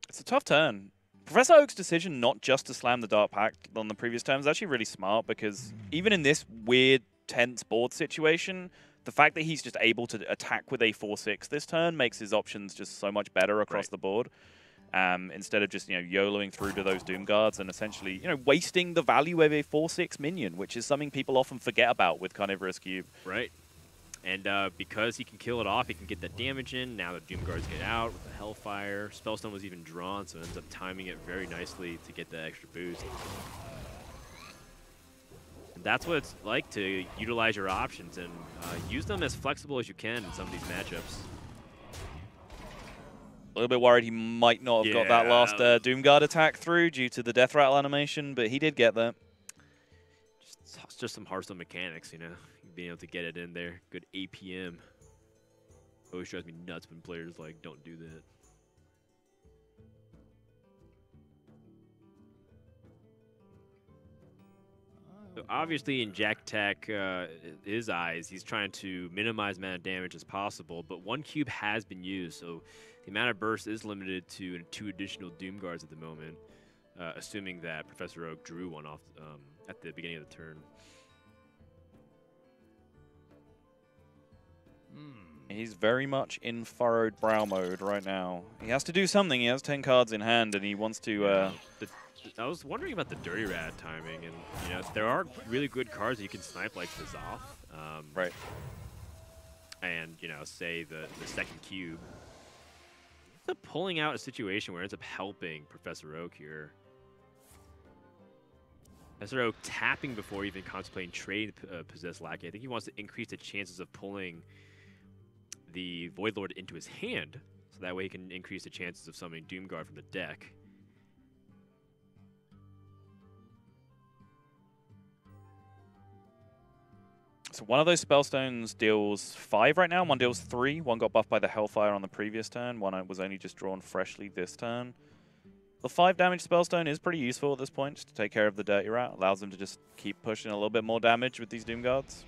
It's a tough turn. ProfessorOak's decision not just to slam the Dark Pact on the previous turn is actually really smart, because even in this weird, tense board situation, the fact that he's just able to attack with a 4/6 this turn makes his options just so much better across the board. Instead of just, YOLOing through to those Doom Guards and essentially, wasting the value of a 4/6 minion, which is something people often forget about with Carnivorous Cube. Right. And because he can kill it off, he can get that damage in. Now the Doom Guards get out with the Hellfire. Spellstone was even drawn, so it ends up timing it very nicely to get that extra boost. And that's what it's like to utilize your options and use them as flexible as you can in some of these matchups. A little bit worried he might not have got that last Doom Guard attack through due to the Death Rattle animation, but he did get that. Just some Hearthstone mechanics, being able to get it in there. Good APM. Always drives me nuts when players don't do that. So obviously in Jakattack, his eyes, he's trying to minimize amount of damage as possible, but one cube has been used, so the amount of burst is limited to 2 additional Doom Guards at the moment, assuming that ProfessorOak drew one off at the beginning of the turn. He's very much in furrowed brow mode right now. He has to do something. He has 10 cards in hand, and he wants to... I was wondering about the Dirty Rat timing, and there are really good cards that you can snipe, like the Zoth. Right. And, say the second cube. Ends up pulling out a situation where it ends up helping ProfessorOak here. ProfessorOak tapping before even contemplating trade Possessed Lackey. I think he wants to increase the chances of pulling the Void Lord into his hand, so that way he can increase the chances of summoning Doom Guard from the deck. So one of those Spellstones deals 5 right now, one deals 3. One got buffed by the Hellfire on the previous turn, one was only just drawn freshly this turn. The 5 damage Spellstone is pretty useful at this point, just to take care of the Dirty Rat. Allows them to just keep pushing a little bit more damage with these Doom Guards.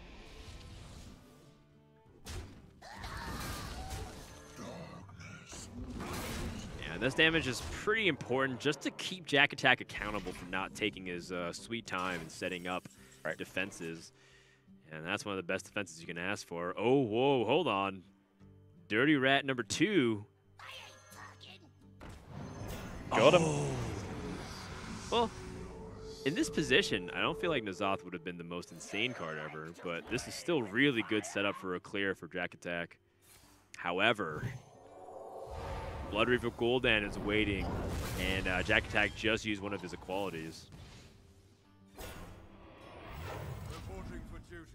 This damage is pretty important just to keep Jakattack accountable for not taking his sweet time and setting up defenses. And that's one of the best defenses you can ask for. Oh, whoa, hold on. Dirty Rat number 2. Got him. Well, in this position, I don't feel like N'Zoth would have been the most insane card ever, but this is still really good setup for a clear for Jakattack. However, Blood Reaver Gul'dan is waiting, and Jakattack just used one of his equalities. Reporting for duty.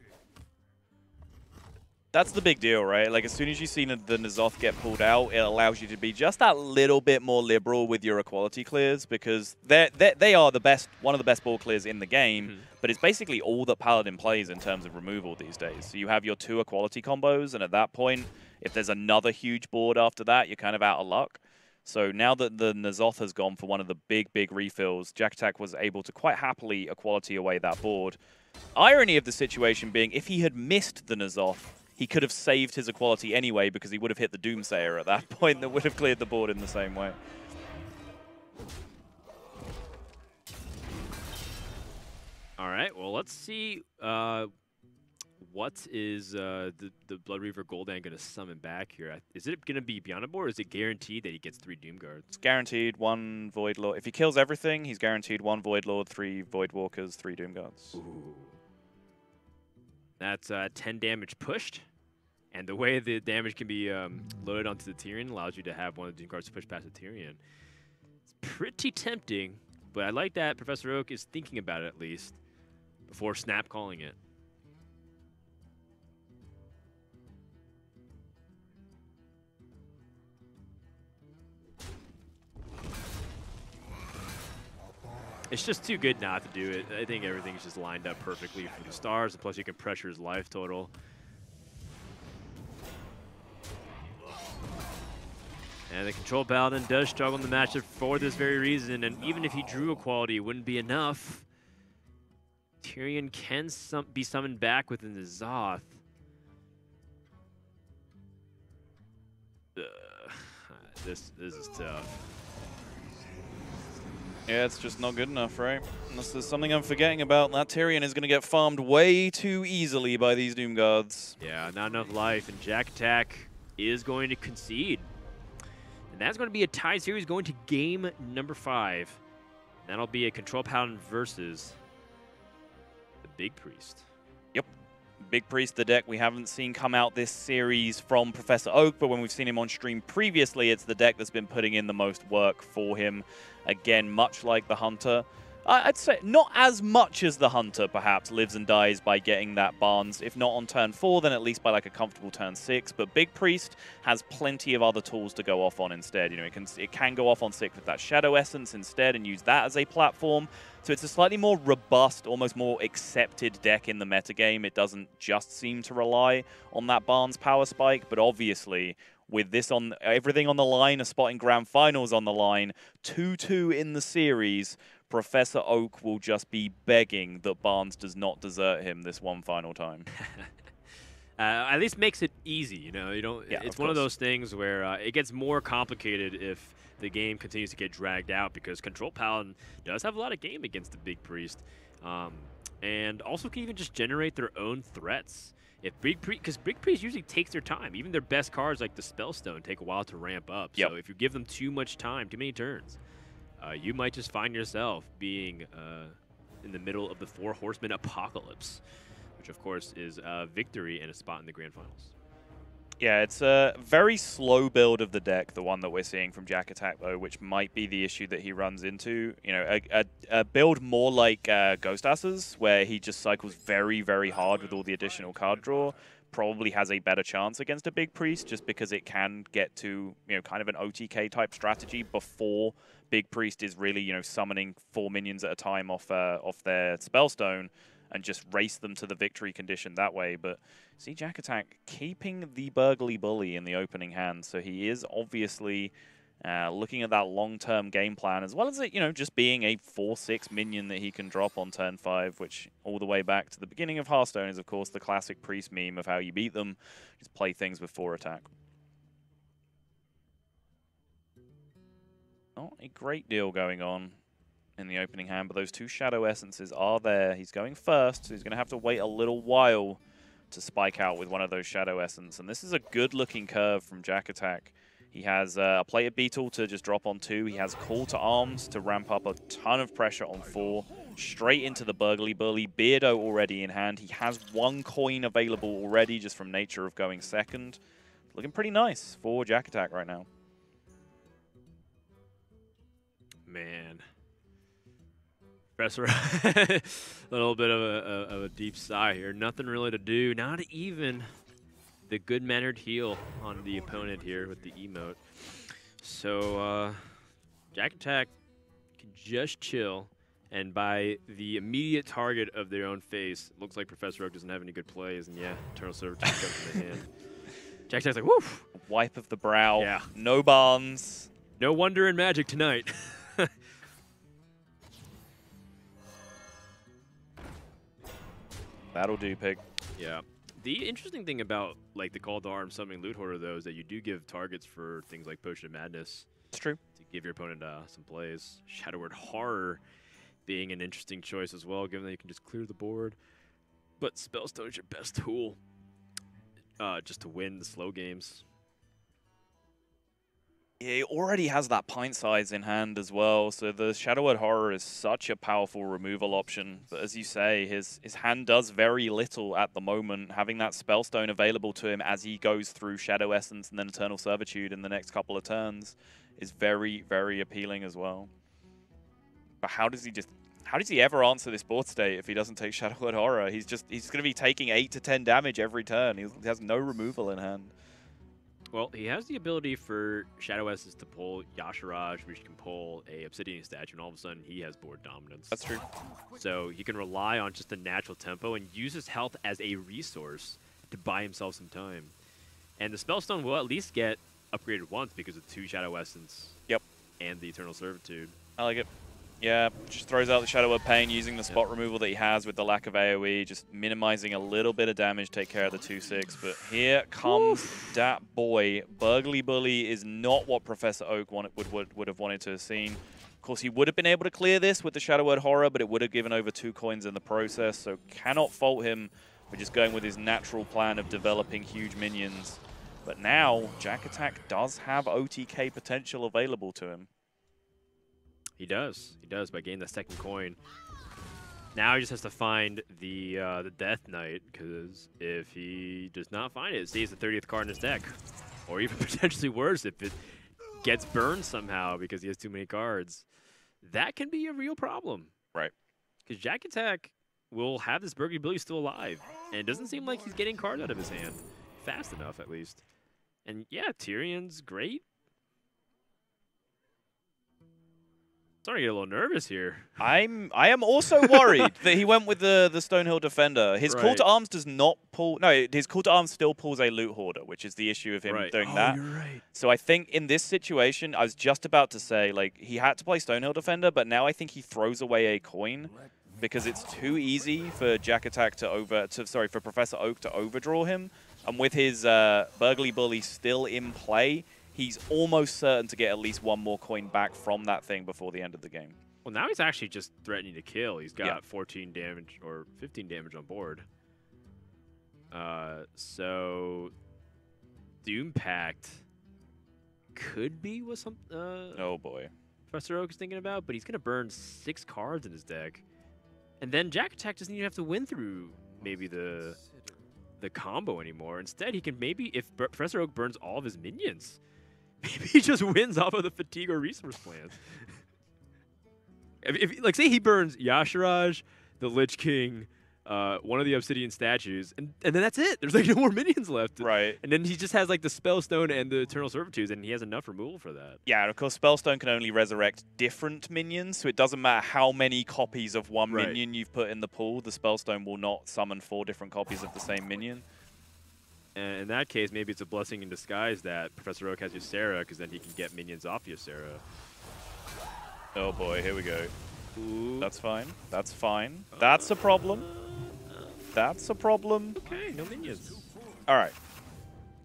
That's the big deal, right? Like, as soon as you see the N'Zoth get pulled out, it allows you to be just that little bit more liberal with your equality clears, because they are the best, one of the best ball clears in the game, but it's basically all that Paladin plays in terms of removal these days. So you have your 2 equality combos, and at that point, if there's another huge board after that, you're kind of out of luck. So now that the N'Zoth has gone for one of the big refills, Jakattack was able to quite happily equality away that board. Irony of the situation being, if he had missed the N'Zoth, he could have saved his equality anyway, because he would have hit the Doomsayer at that point that would have cleared the board in the same way. All right, well, let's see what is the Blood Reaver Gul'dan going to summon back here? Is it going to be beyond a board, or is it guaranteed that he gets 3 Doom Guards? It's guaranteed 1 Void Lord. If he kills everything, he's guaranteed 1 Void Lord, 3 Void Walkers, 3 Doom Guards. Ooh. That's 10 damage pushed. And the way the damage can be loaded onto the Tyrion allows you to have one of the Doom Guards push past the Tyrion. It's pretty tempting, but I like that Professor Oak is thinking about it at least before snap calling it. It's just too good not to do it. I think everything's just lined up perfectly for the stars, and plus you can pressure his life total. And the Control Paladin does struggle in the matchup for this very reason, and even if he drew a quality, it wouldn't be enough. Tyrion can be summoned back within the Zoth. This is tough. Yeah, it's just not good enough, right? Unless there's something I'm forgetting about, that Tyrion is going to get farmed way too easily by these Doom Guards. Yeah, not enough life, and Jakattack is going to concede. And that's going to be a tie series going to game number 5. That'll be a Control Paladin versus the Big Priest. Yep. Big Priest, the deck we haven't seen come out this series from Professor Oak, but when we've seen him on stream previously, it's the deck that's been putting in the most work for him. Again, much like the Hunter. I'd say not as much as the Hunter, perhaps, lives and dies by getting that Barnes. If not on turn 4, then at least by like a comfortable turn 6. But Big Priest has plenty of other tools to go off on instead. You know, it can go off on 6 with that Shadow Essence instead and use that as a platform. So it's a slightly more robust, almost more accepted deck in the metagame. It doesn't just seem to rely on that Barnes power spike, but obviously with this on everything on the line, a spot in Grand Finals on the line, 2-2 in the series, Professor Oak will just be begging that Barnes does not desert him this one final time. At least makes it easy, you know. You don't. Yeah, it's one of those things where it gets more complicated if the game continues to get dragged out, because Control Paladin does have a lot of game against the Big Priest, and also can even just generate their own threats. If because Big Priest usually takes their time. Even their best cards like the Spellstone take a while to ramp up. Yep. So if you give them too much time, too many turns, you might just find yourself being in the middle of the 4 Horsemen Apocalypse, which of course is victory and a spot in the Grand Finals. Yeah, it's a very slow build of the deck, the one that we're seeing from Jakattack, though, which might be the issue that he runs into. You know, a build more like Ghost Asses, where he just cycles very, very hard with all the additional card draw, probably has a better chance against a Big Priest, just because it can get to, you know, kind of an OTK type strategy before Big Priest is really, you know, summoning 4 minions at a time off their Spellstone, and just race them to the victory condition that way. But see Jakattack keeping the Burgly Bully in the opening hand, so he is obviously looking at that long-term game plan, as well as it, you know, just being a 4/6 minion that he can drop on turn 5, which all the way back to the beginning of Hearthstone is, of course, the classic Priest meme of how you beat them. Just play things with 4 attack. Not a great deal going on in the opening hand, but those 2 Shadow Essences are there. He's going first, so he's going to have to wait a little while to spike out with one of those Shadow Essence. And this is a good-looking curve from Jakattack. He has a Plated Beetle to just drop on 2. He has Call to Arms to ramp up a ton of pressure on 4. Straight into the Burgly Bully. Beardo already in hand. He has 1 coin available already just from nature of going second. Looking pretty nice for Jakattack right now. Man. Professor, a little bit of a deep sigh here. Nothing really to do. Not even the good-mannered heal on the opponent here with the emote. So Jakattack can just chill, and by the immediate target of their own face, looks like Professor Oak doesn't have any good plays, and yeah, Eternal Servitude comes in the hand. Jakattack's like, woof! Wipe of the brow. Yeah. No Barnes. No wonder in Magic tonight. That'll do, Pig. Yeah. The interesting thing about like the Call to Arms summoning Loot Hoarder, though, is that you do give targets for things like Potion of Madness. It's true. To give your opponent some plays. Shadow Word Horror being an interesting choice as well, given that you can just clear the board. But Spellstone is your best tool just to win the slow games. He already has that pint size in hand as well, so the Shadow Word Horror is such a powerful removal option. But as you say, his hand does very little at the moment. Having that Spellstone available to him as he goes through Shadow Essence and then Eternal Servitude in the next couple of turns is very, very appealing as well. But how does he ever answer this board state if he doesn't take Shadow Word Horror? He's going to be taking 8 to 10 damage every turn. He has no removal in hand. Well, he has the ability for Shadow Essence to pull Yashiraj, which can pull a Obsidian statue, and all of a sudden he has board dominance. That's true. So he can rely on just the natural tempo and use his health as a resource to buy himself some time. And the Spellstone will at least get upgraded once because of 2 Shadow Essence. Yep. And the Eternal Servitude. I like it. Yeah, just throws out the Shadow Word Pain using the spot removal that he has with the lack of AoE, just minimizing a little bit of damage, take care of the 2/6. But here comes that boy. Burgly Bully is not what Professor Oak would have wanted to have seen. Of course, he would have been able to clear this with the Shadow Word Horror, but it would have given over 2 coins in the process, so cannot fault him for just going with his natural plan of developing huge minions. But now, Jakattack does have OTK potential available to him. He does by getting the second coin. Now he just has to find the Death Knight, because if he does not find it, it stays the 30th card in his deck. Or even potentially worse, if it gets burned somehow because he has too many cards. That can be a real problem. Right. Because Jakattack will have this Burgundy Billy still alive. And it doesn't seem like he's getting cards out of his hand. Fast enough, at least. And yeah, Tyrion's great. Starting to get a little nervous here. I am also worried that he went with the Stonehill Defender. His Call to Arms does not pull. No, his Call to Arms still pulls a Loot Hoarder, which is the issue of him doing that. You're right. So I think in this situation, I was just about to say, like, he had to play Stonehill Defender, but now I think he throws away a coin because it's too easy for Jakattack for Professor Oak to overdraw him. And with his Burgly Bully still in play, he's almost certain to get at least 1 more coin back from that thing before the end of the game. Well, now he's actually just threatening to kill. He's got 14 damage or 15 damage on board. So Doom Pact could be what some oh boy, Professor Oak is thinking about, but he's gonna burn 6 cards in his deck, and then Jakattack doesn't even have to win through maybe the combo anymore. Instead, he can maybe, if Professor Oak burns all of his minions, maybe he just wins off of the fatigue or resource plans. if like, say he burns Yashiraj, the Lich King, one of the Obsidian statues, and then that's it. There's like no more minions left. Right. And then he just has like the Spellstone and the Eternal Servitude, and he has enough removal for that. Yeah, and of course Spellstone can only resurrect different minions, so it doesn't matter how many copies of one minion you've put in the pool, the Spellstone will not summon 4 different copies of the same minion. And in that case, maybe it's a blessing in disguise that Professor Oak has Ysera, because then he can get minions off Ysera. Oh boy, here we go. Ooh. That's fine. That's fine. That's a problem. That's a problem. Okay, no minions. All right.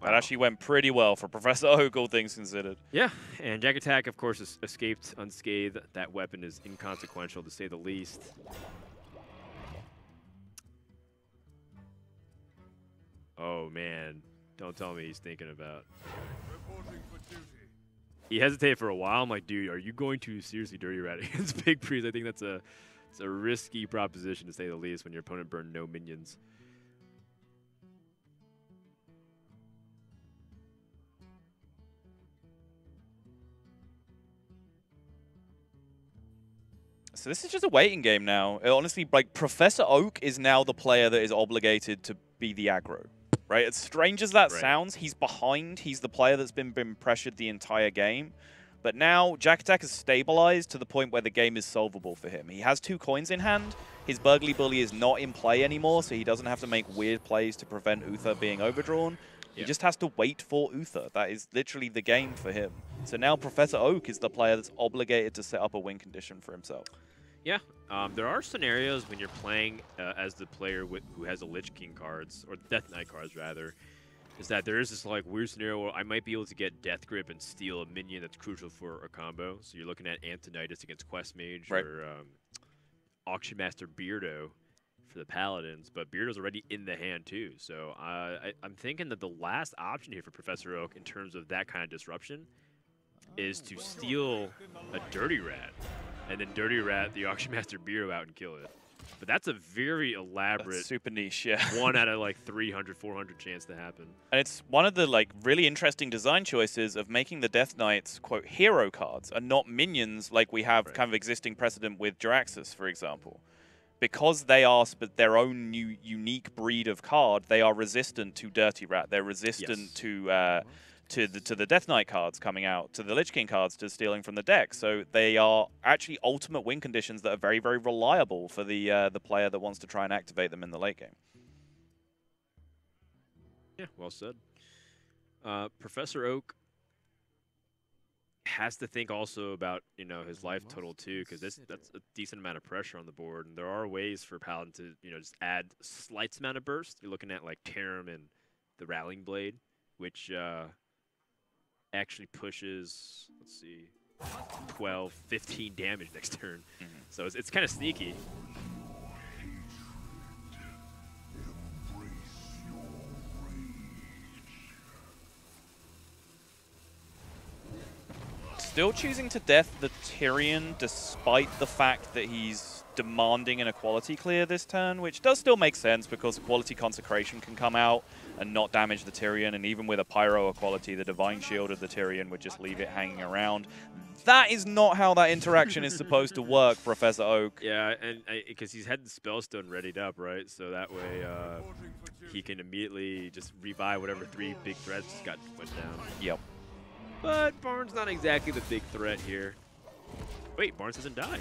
That actually went pretty well for Professor Oak, all things considered. Yeah, and Jakattack, of course, has escaped unscathed. That weapon is inconsequential, to say the least. Oh, man. Don't tell me he's thinking about... Reporting for duty. He hesitated for a while. I'm like, dude, are you going to seriously dirty rat against Big Priest? I think that's it's a risky proposition, to say the least, when your opponent burned no minions. So this is just a waiting game now. Honestly, like, Professor Oak is now the player that is obligated to be the aggro. Right? As strange as that sounds, he's behind. He's the player that's been pressured the entire game. But now, Jakattack has stabilized to the point where the game is solvable for him. He has 2 coins in hand. His Burgly Bully is not in play anymore, so he doesn't have to make weird plays to prevent Uther being overdrawn. He just has to wait for Uther. That is literally the game for him. So now Professor Oak is the player that's obligated to set up a win condition for himself. Yeah, there are scenarios when you're playing as the player who has the Lich King cards, or Death Knight cards, rather, is that there is this like weird scenario where I might be able to get Death Grip and steal a minion that's crucial for a combo. So you're looking at Antonidas against Quest Mage or Auction Master Beardo for the Paladins, but Beardo's already in the hand too. So I'm thinking that the last option here for Professor Oak in terms of that kind of disruption is to steal a Dirty Rat, and then Dirty Rat the Auction Master Beardo out and kill it. But that's a very elaborate, that's super niche, yeah. 1 out of like 300, 400 chance to happen. And it's one of the like really interesting design choices of making the Death Knights, quote, hero cards and not minions like we have kind of existing precedent with Jiraxxus, for example. Because they are their own new unique breed of card, they are resistant to Dirty Rat. They're resistant to the Death Knight cards coming out, to the Lich King cards, to stealing from the deck. So they are actually ultimate win conditions that are very, very reliable for the player that wants to try and activate them in the late game. Yeah, well said. Professor Oak has to think also about, you know, his life total too, because that's a decent amount of pressure on the board, and there are ways for Paladin to, you know, just add a slight amount of burst. You're looking at like Tarim and the Rallying Blade, which actually pushes, let's see, 12, 15 damage next turn. So it's kind of sneaky. Still choosing to death the Tyrion despite the fact that he's demanding an equality clear this turn, which does still make sense because equality consecration can come out and not damage the Tyrion, and even with a pyro equality, the divine shield of the Tyrion would just leave it hanging around. That is not how that interaction is supposed to work, Professor Oak. Yeah, and because he's had the Spellstone readied up, right? So that way he can immediately just revive whatever 3 big threats went down. Yep. But Barnes not exactly the big threat here. Wait, Barnes hasn't died.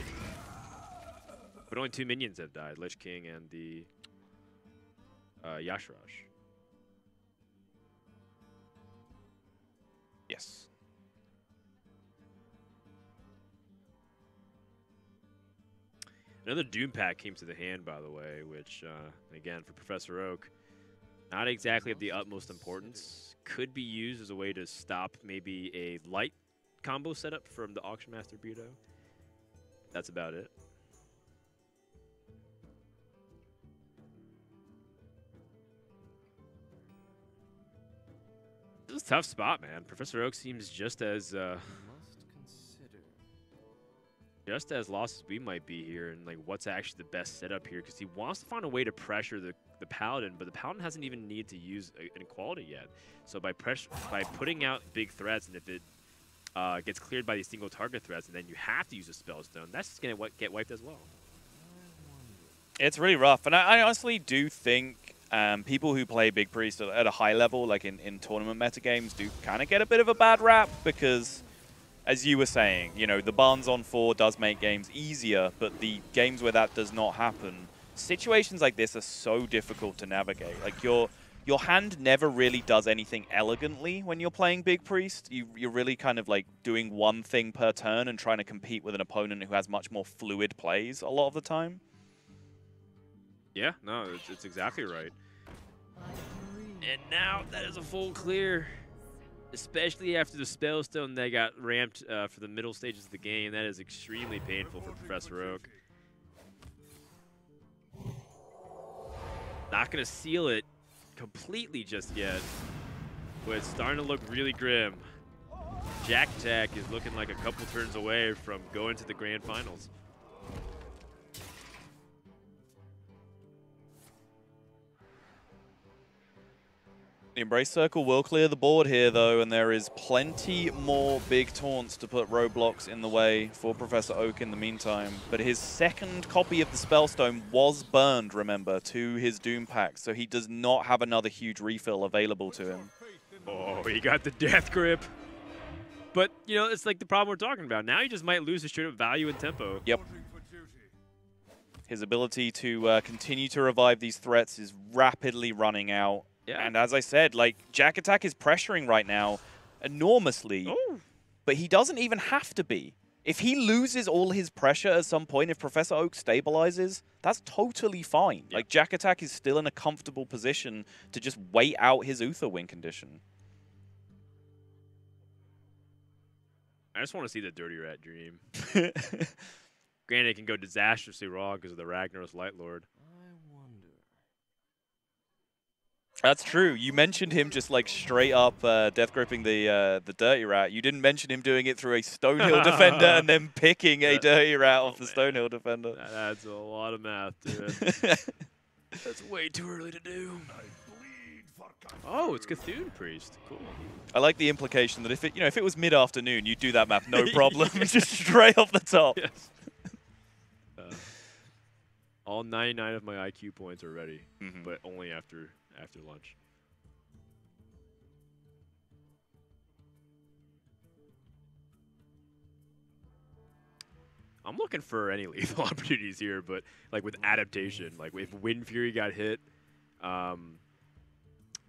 But only 2 minions have died, Lich King and the Yashrash. Yes. Another Doom Pack came to the hand, by the way, which, again, for Professor Oak, not exactly of the utmost importance. Could be used as a way to stop maybe a light combo setup from the Auction Master Beardo. That's about it. This is a tough spot, man. Professor Oak seems just as lost as we might be here, and like what's actually the best setup here, because he wants to find a way to pressure the Paladin, but the Paladin hasn't even needed to use an equality yet. So by putting out big threats, and if it gets cleared by these single target threats, and then you have to use a Spellstone, that's just going to get wiped as well. It's really rough, and I honestly do think people who play Big Priest at a high level, like in tournament metagames, do kind of get a bit of a bad rap, because as you were saying, you know, the Barnes on 4 does make games easier, but the games where that does not happen, situations like this are so difficult to navigate. Like your hand never really does anything elegantly when you're playing Big Priest. You're really kind of like doing one thing per turn and trying to compete with an opponent who has much more fluid plays a lot of the time. Yeah, no, it's exactly right. And now that is a full clear. Especially after the Spellstone that got ramped for the middle stages of the game. That is extremely painful for Professor Oak. Not going to seal it completely just yet, but it's starting to look really grim. Jakattack is looking like a couple turns away from going to the grand finals. The Embrace Circle will clear the board here, though, and there is plenty more big taunts to put roadblocks in the way for Professor Oak in the meantime. But his second copy of the Spellstone was burned, remember, to his Doom Pack, so he does not have another huge refill available to him. Oh, he got the Death Grip. But, you know, it's like the problem we're talking about. Now he just might lose his straight up value and tempo. Yep. His ability to continue to revive these threats is rapidly running out. Yeah. And as I said, like, Jakattack is pressuring right now enormously, but he doesn't even have to be. If he loses all his pressure at some point, if Professor Oak stabilizes, that's totally fine. Like, Jakattack is still in a comfortable position to just wait out his Uther win condition. I just want to see the Dirty Rat dream. Granted, it can go disastrously wrong because of the Ragnaros Light Lord. That's true. You mentioned him just like straight up death gripping the Dirty Rat. You didn't mention him doing it through a Stonehill defender and then picking a Dirty Rat off the Stonehill defender. That adds a lot of math to it. That's way too early to do. Oh, it's Cthulhu Priest. Cool. I like the implication that if it was mid-afternoon, you'd do that map no problem, just straight off the top. Yes. All 99 of my IQ points are ready, but only after lunch. I'm looking for any lethal opportunities here, but like with adaptation, like if Wind Fury got hit,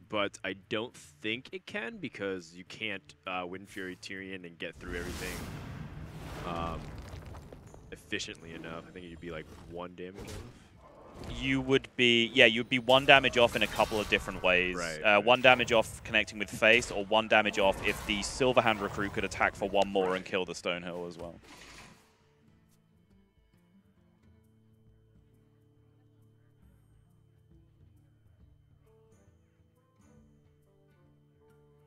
but I don't think it can because you can't Wind Fury Tyrion and get through everything efficiently enough. I think you'd be like 1 damage off. You would be, yeah, you'd be 1 damage off in a couple of different ways. Right. 1 damage off connecting with face, or 1 damage off if the Silverhand recruit could attack for 1 more and kill the Stonehill as well.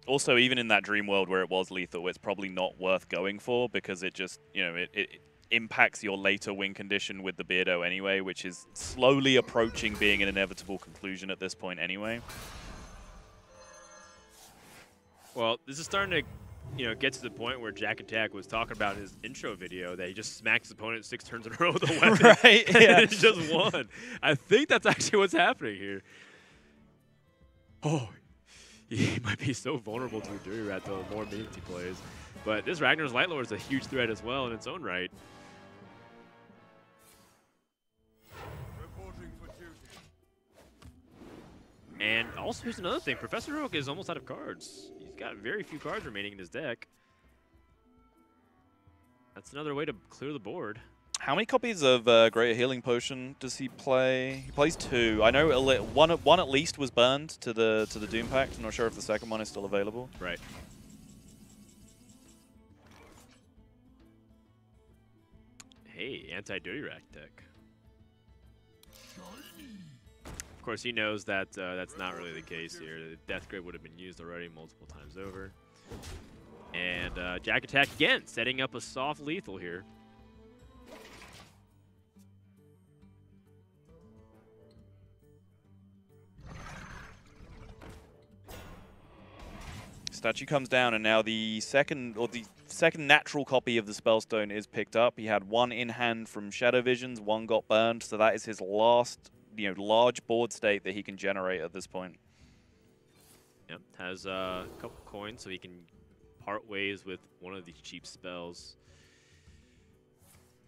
Also, even in that dream world where it was lethal, it's probably not worth going for because it just, it impacts your later win condition with the Beardo anyway, which is slowly approaching being an inevitable conclusion at this point anyway. Well, this is starting to, get to the point where Jakattack was talking about in his intro video that he just smacks his opponent 6 turns in a row with a weapon. Right, yeah. And it's just won. I think that's actually what's happening here. Oh, he might be so vulnerable to a Dirty Rat the more minutes he plays. But this Ragnar's Lightlord is a huge threat as well in its own right. Reporting for duty. And also, here's another thing. ProfessorOak is almost out of cards. He's got very few cards remaining in his deck. That's another way to clear the board. How many copies of Greater Healing Potion does he play? He plays 2. I know one at least was burned to the Doom Pact. I'm not sure if the second one is still available. Right. Hey, anti-Dirty Rat deck. Of course, he knows that that's not really the case here. The Death Grip would have been used already multiple times over. And Jakattack again, setting up a soft lethal here. Statue comes down, and now the second natural copy of the Spellstone is picked up. He had 1 in hand from Shadow Visions, 1 got burned, so that is his last, large board state that he can generate at this point. Yep, has a couple coins, so he can part ways with one of these cheap spells.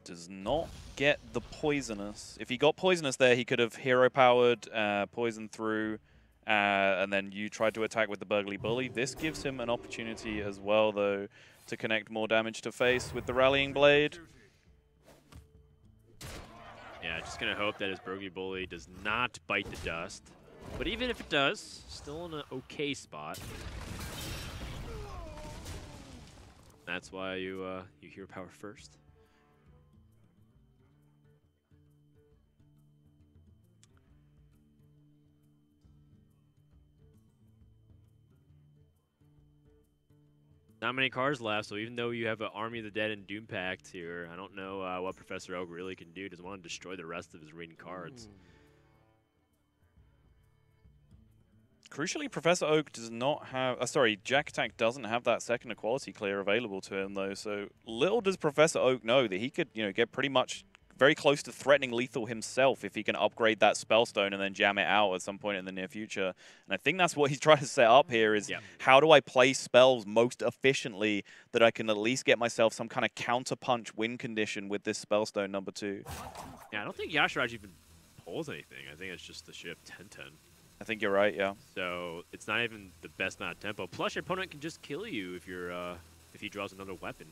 Does not get the Poisonous. If he got Poisonous there, he could have hero-powered, poison through, and then you tried to attack with the Burgly Bully. This gives him an opportunity as well, though, to connect more damage to face with the Rallying Blade. Yeah, just going to hope that his Burgly Bully does not bite the dust. But even if it does, still in an okay spot. That's why you hero power first. Not many cards left, so even though you have an Army of the Dead and Doom Pact here, I don't know what ProfessorOak really can do. Doesn't want to destroy the rest of his remaining cards. Crucially, ProfessorOak does not have... Jakattack doesn't have that second equality clear available to him, though. So little does ProfessorOak know that he could, get pretty much very close to threatening lethal himself if he can upgrade that Spellstone and then jam it out at some point in the near future. And I think that's what he's trying to set up here is how do I play spells most efficiently that I can at least get myself some kind of counterpunch win condition with this Spellstone number 2. Yeah, I don't think Yashiraj even pulls anything. I think it's just the ship 10-10. I think you're right, yeah. So it's not even the best amount of tempo. Plus, your opponent can just kill you if you're if he draws another weapon.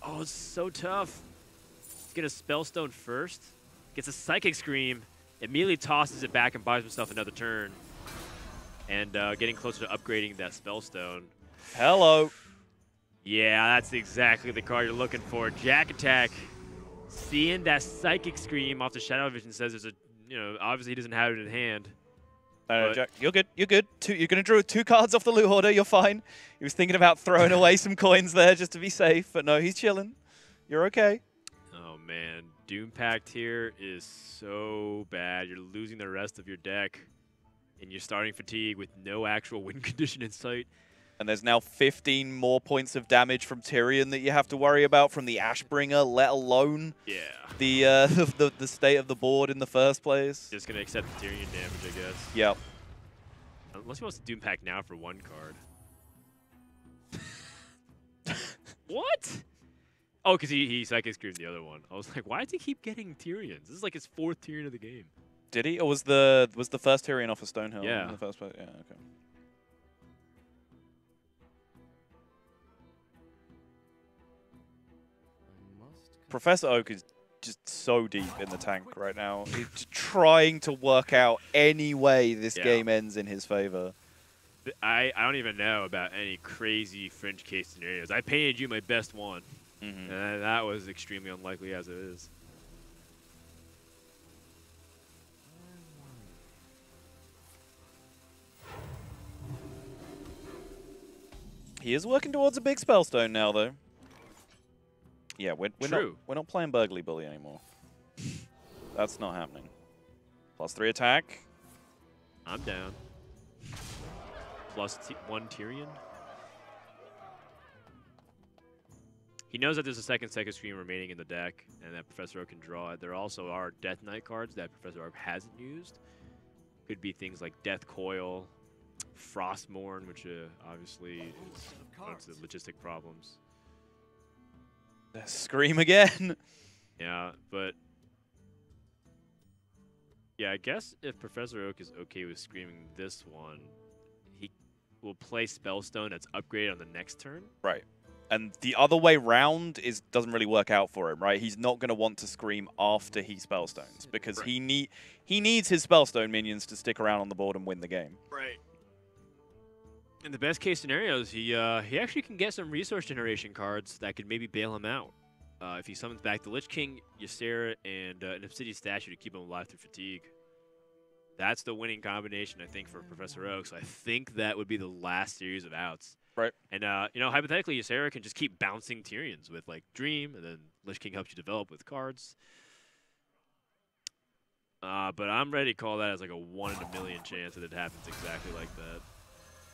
Oh, it's so tough. Get a Spellstone first, gets a Psychic Scream, immediately tosses it back and buys himself another turn. And getting closer to upgrading that Spellstone. Hello. Yeah, that's exactly the card you're looking for. Jakattack, seeing that Psychic Scream off the Shadow Vision, says there's you know, obviously he doesn't have it in hand. No, Jack, you're good. You're good. You're going to draw 2 cards off the loot hoarder. You're fine. He was thinking about throwing away some coins there just to be safe, but no, he's chilling. You're okay. Oh, man. Doom Pact here is so bad. You're losing the rest of your deck, and you're starting Fatigue with no actual win condition in sight. And there's now 15 more points of damage from Tyrion that you have to worry about from the Ashbringer, let alone the state of the board in the first place. Just gonna accept the Tyrion damage, I guess. Yep. Unless he wants to Doom Pact now for 1 card. What? Oh, because he Psychic Screamed the other one. I was like, why does he keep getting Tyrions? This is like his 4th Tyrion of the game. Did he? Or was the first Tyrion off of Stonehill in the first place? Yeah, okay. ProfessorOak is just so deep in the tank right now. He's just trying to work out any way this game ends in his favor. I don't even know about any crazy fringe case scenarios. I painted you my best one, and that was extremely unlikely as it is. He is working towards a big spellstone now, though. Yeah, we're not playing Burgly Bully anymore. That's not happening. +3 attack. I'm down. +1 Tyrion. He knows that there's a second Scream remaining in the deck, and that ProfessorOak can draw it. There also are Death Knight cards that ProfessorOak hasn't used. Could be things like Death Coil, Frostmourne, which obviously is one of the logistic problems. Scream again. Yeah, but yeah, I guess if ProfessorOak is okay with screaming this one, he will play Spellstone that's upgraded on the next turn. Right. And the other way round doesn't really work out for him, right? He's not going to want to scream after he Spellstones because he needs his Spellstone minions to stick around on the board and win the game. Right. In the best case scenarios, he actually can get some resource generation cards that could maybe bail him out. If he summons back the Lich King, Ysera, and an Obsidian Statue to keep him alive through Fatigue. That's the winning combination, I think, for ProfessorOak. So I think that would be the last series of outs. Right. And, you know, hypothetically, Ysera can just keep bouncing Tyrions with, like, Dream, and then Lich King helps you develop with cards. But I'm ready to call that as, like, a 1 in a million chance that it happens exactly like that.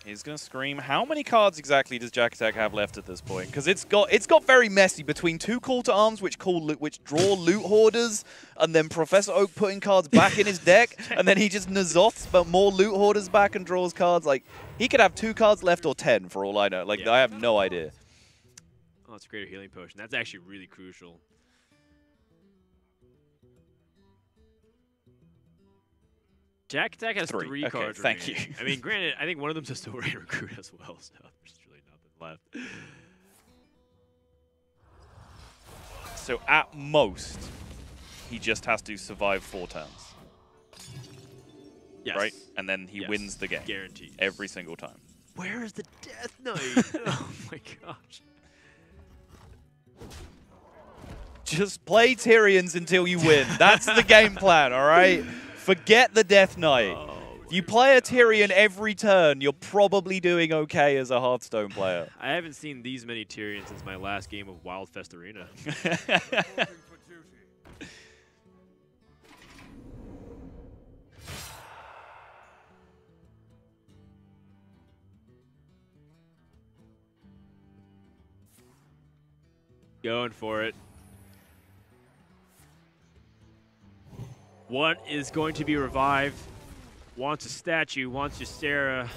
He's going to scream. How many cards exactly does Jakattack have left at this point? Because it's got very messy between 2 Call to Arms, which draw loot hoarders, and then ProfessorOak putting cards back in his deck, and then he just Nazoths but more loot hoarders back and draws cards. Like, he could have 2 cards left or 10 for all I know. Like, I have no idea. Oh, it's a Greater Healing Potion. That's actually really crucial. Jakattack has 3 cards thank remaining. you. I mean, granted, I think one of them's a Story Recruit as well, so there's really nothing left. So at most, he just has to survive 4 turns. Yes. Right? And then he wins the game. Guaranteed. Every single time. Where is the Death Knight? Oh my gosh. Just play Tyrions until you win. That's the game plan, all right? Forget the Death Knight. Oh, if you play a Tyrion every turn, you're probably doing okay as a Hearthstone player. I haven't seen these many Tyrions since my last game of Wildfest Arena. Going for it. What is going to be revived? Wants a statue, wants Ysera.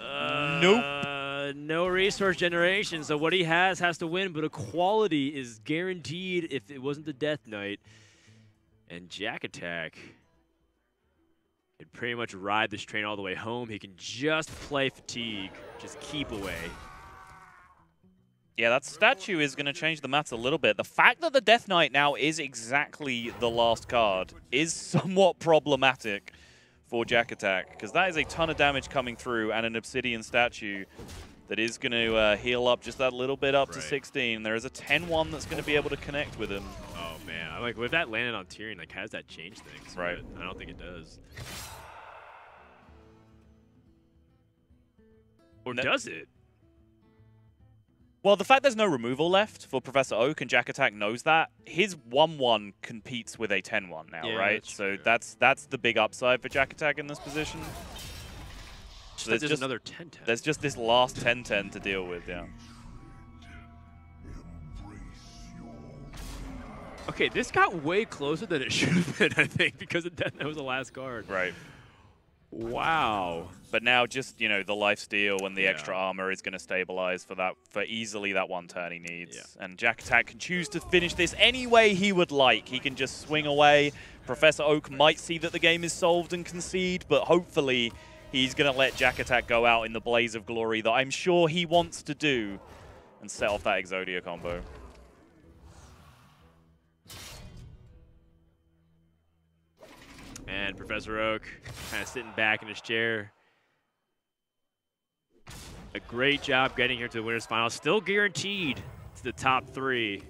Nope. No resource generation, so what he has to win, but equality is guaranteed if it wasn't the Death Knight. And Jakattack can pretty much ride this train all the way home. He can just play Fatigue, just keep away. Yeah, that statue is going to change the maths a little bit. The fact that the Death Knight now is exactly the last card is somewhat problematic for Jakattack, because that is a ton of damage coming through and an Obsidian statue that is going to heal up just that little bit up to 16. There is a 10-1 that's going to be able to connect with him. Oh, man. I like, with that landed on Tyrion, like, how does that change things? Right. But I don't think it does. Or does it? Well, the fact there's no removal left for Professor Oak and Jakattack knows that. His 1-1 competes with a 10-1 now, yeah, right? So that's the big upside for Jakattack in this position. So there's just another 10-10. There's just this last 10-10 to deal with, yeah. Okay, this got way closer than it should have been, I think, because that was the last card. Right. Wow. But now just, you know, the lifesteal and the extra armor is going to stabilize for easily that 1 turn he needs. Yeah. And Jakattack can choose to finish this any way he would like. He can just swing away. Professor Oak might see that the game is solved and concede, but hopefully he's going to let Jakattack go out in the blaze of glory that I'm sure he wants to do and set off that Exodia combo. And Professor Oak kind of sitting back in his chair. A great job getting here to the winner's final. Still guaranteed to the top 3.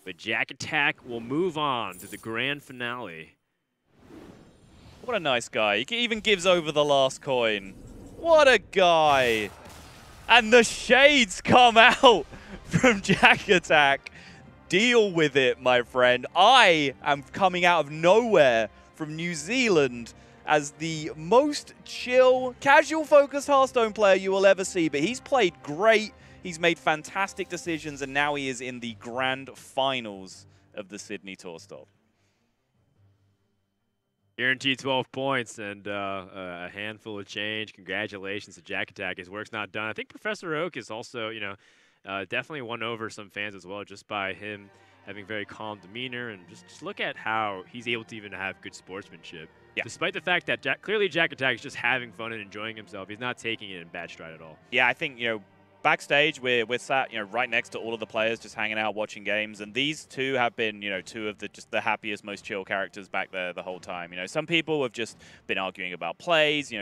But Jakattack will move on to the grand finale. What a nice guy. He even gives over the last coin. What a guy. And the shades come out from Jakattack. Deal with it, my friend. I am coming out of nowhere from New Zealand as the most chill, casual-focused Hearthstone player you will ever see. But he's played great. He's made fantastic decisions, and now he is in the grand finals of the Sydney Tour Stop. Guaranteed 12 points and a handful of change. Congratulations to Jakattack. His work's not done. I think Professor Oak is also, you know, definitely won over some fans as well just by him having very calm demeanor, and just look at how he's able to even have good sportsmanship. Yeah. Despite the fact that clearly Jakattack is just having fun and enjoying himself. He's not taking it in bad stride at all. Yeah, I think, you know, backstage we're sat, you know, right next to all of the players just hanging out watching games, and these two have been, you know, two of the happiest, most chill characters back there the whole time. You know, some people have just been arguing about plays, you know,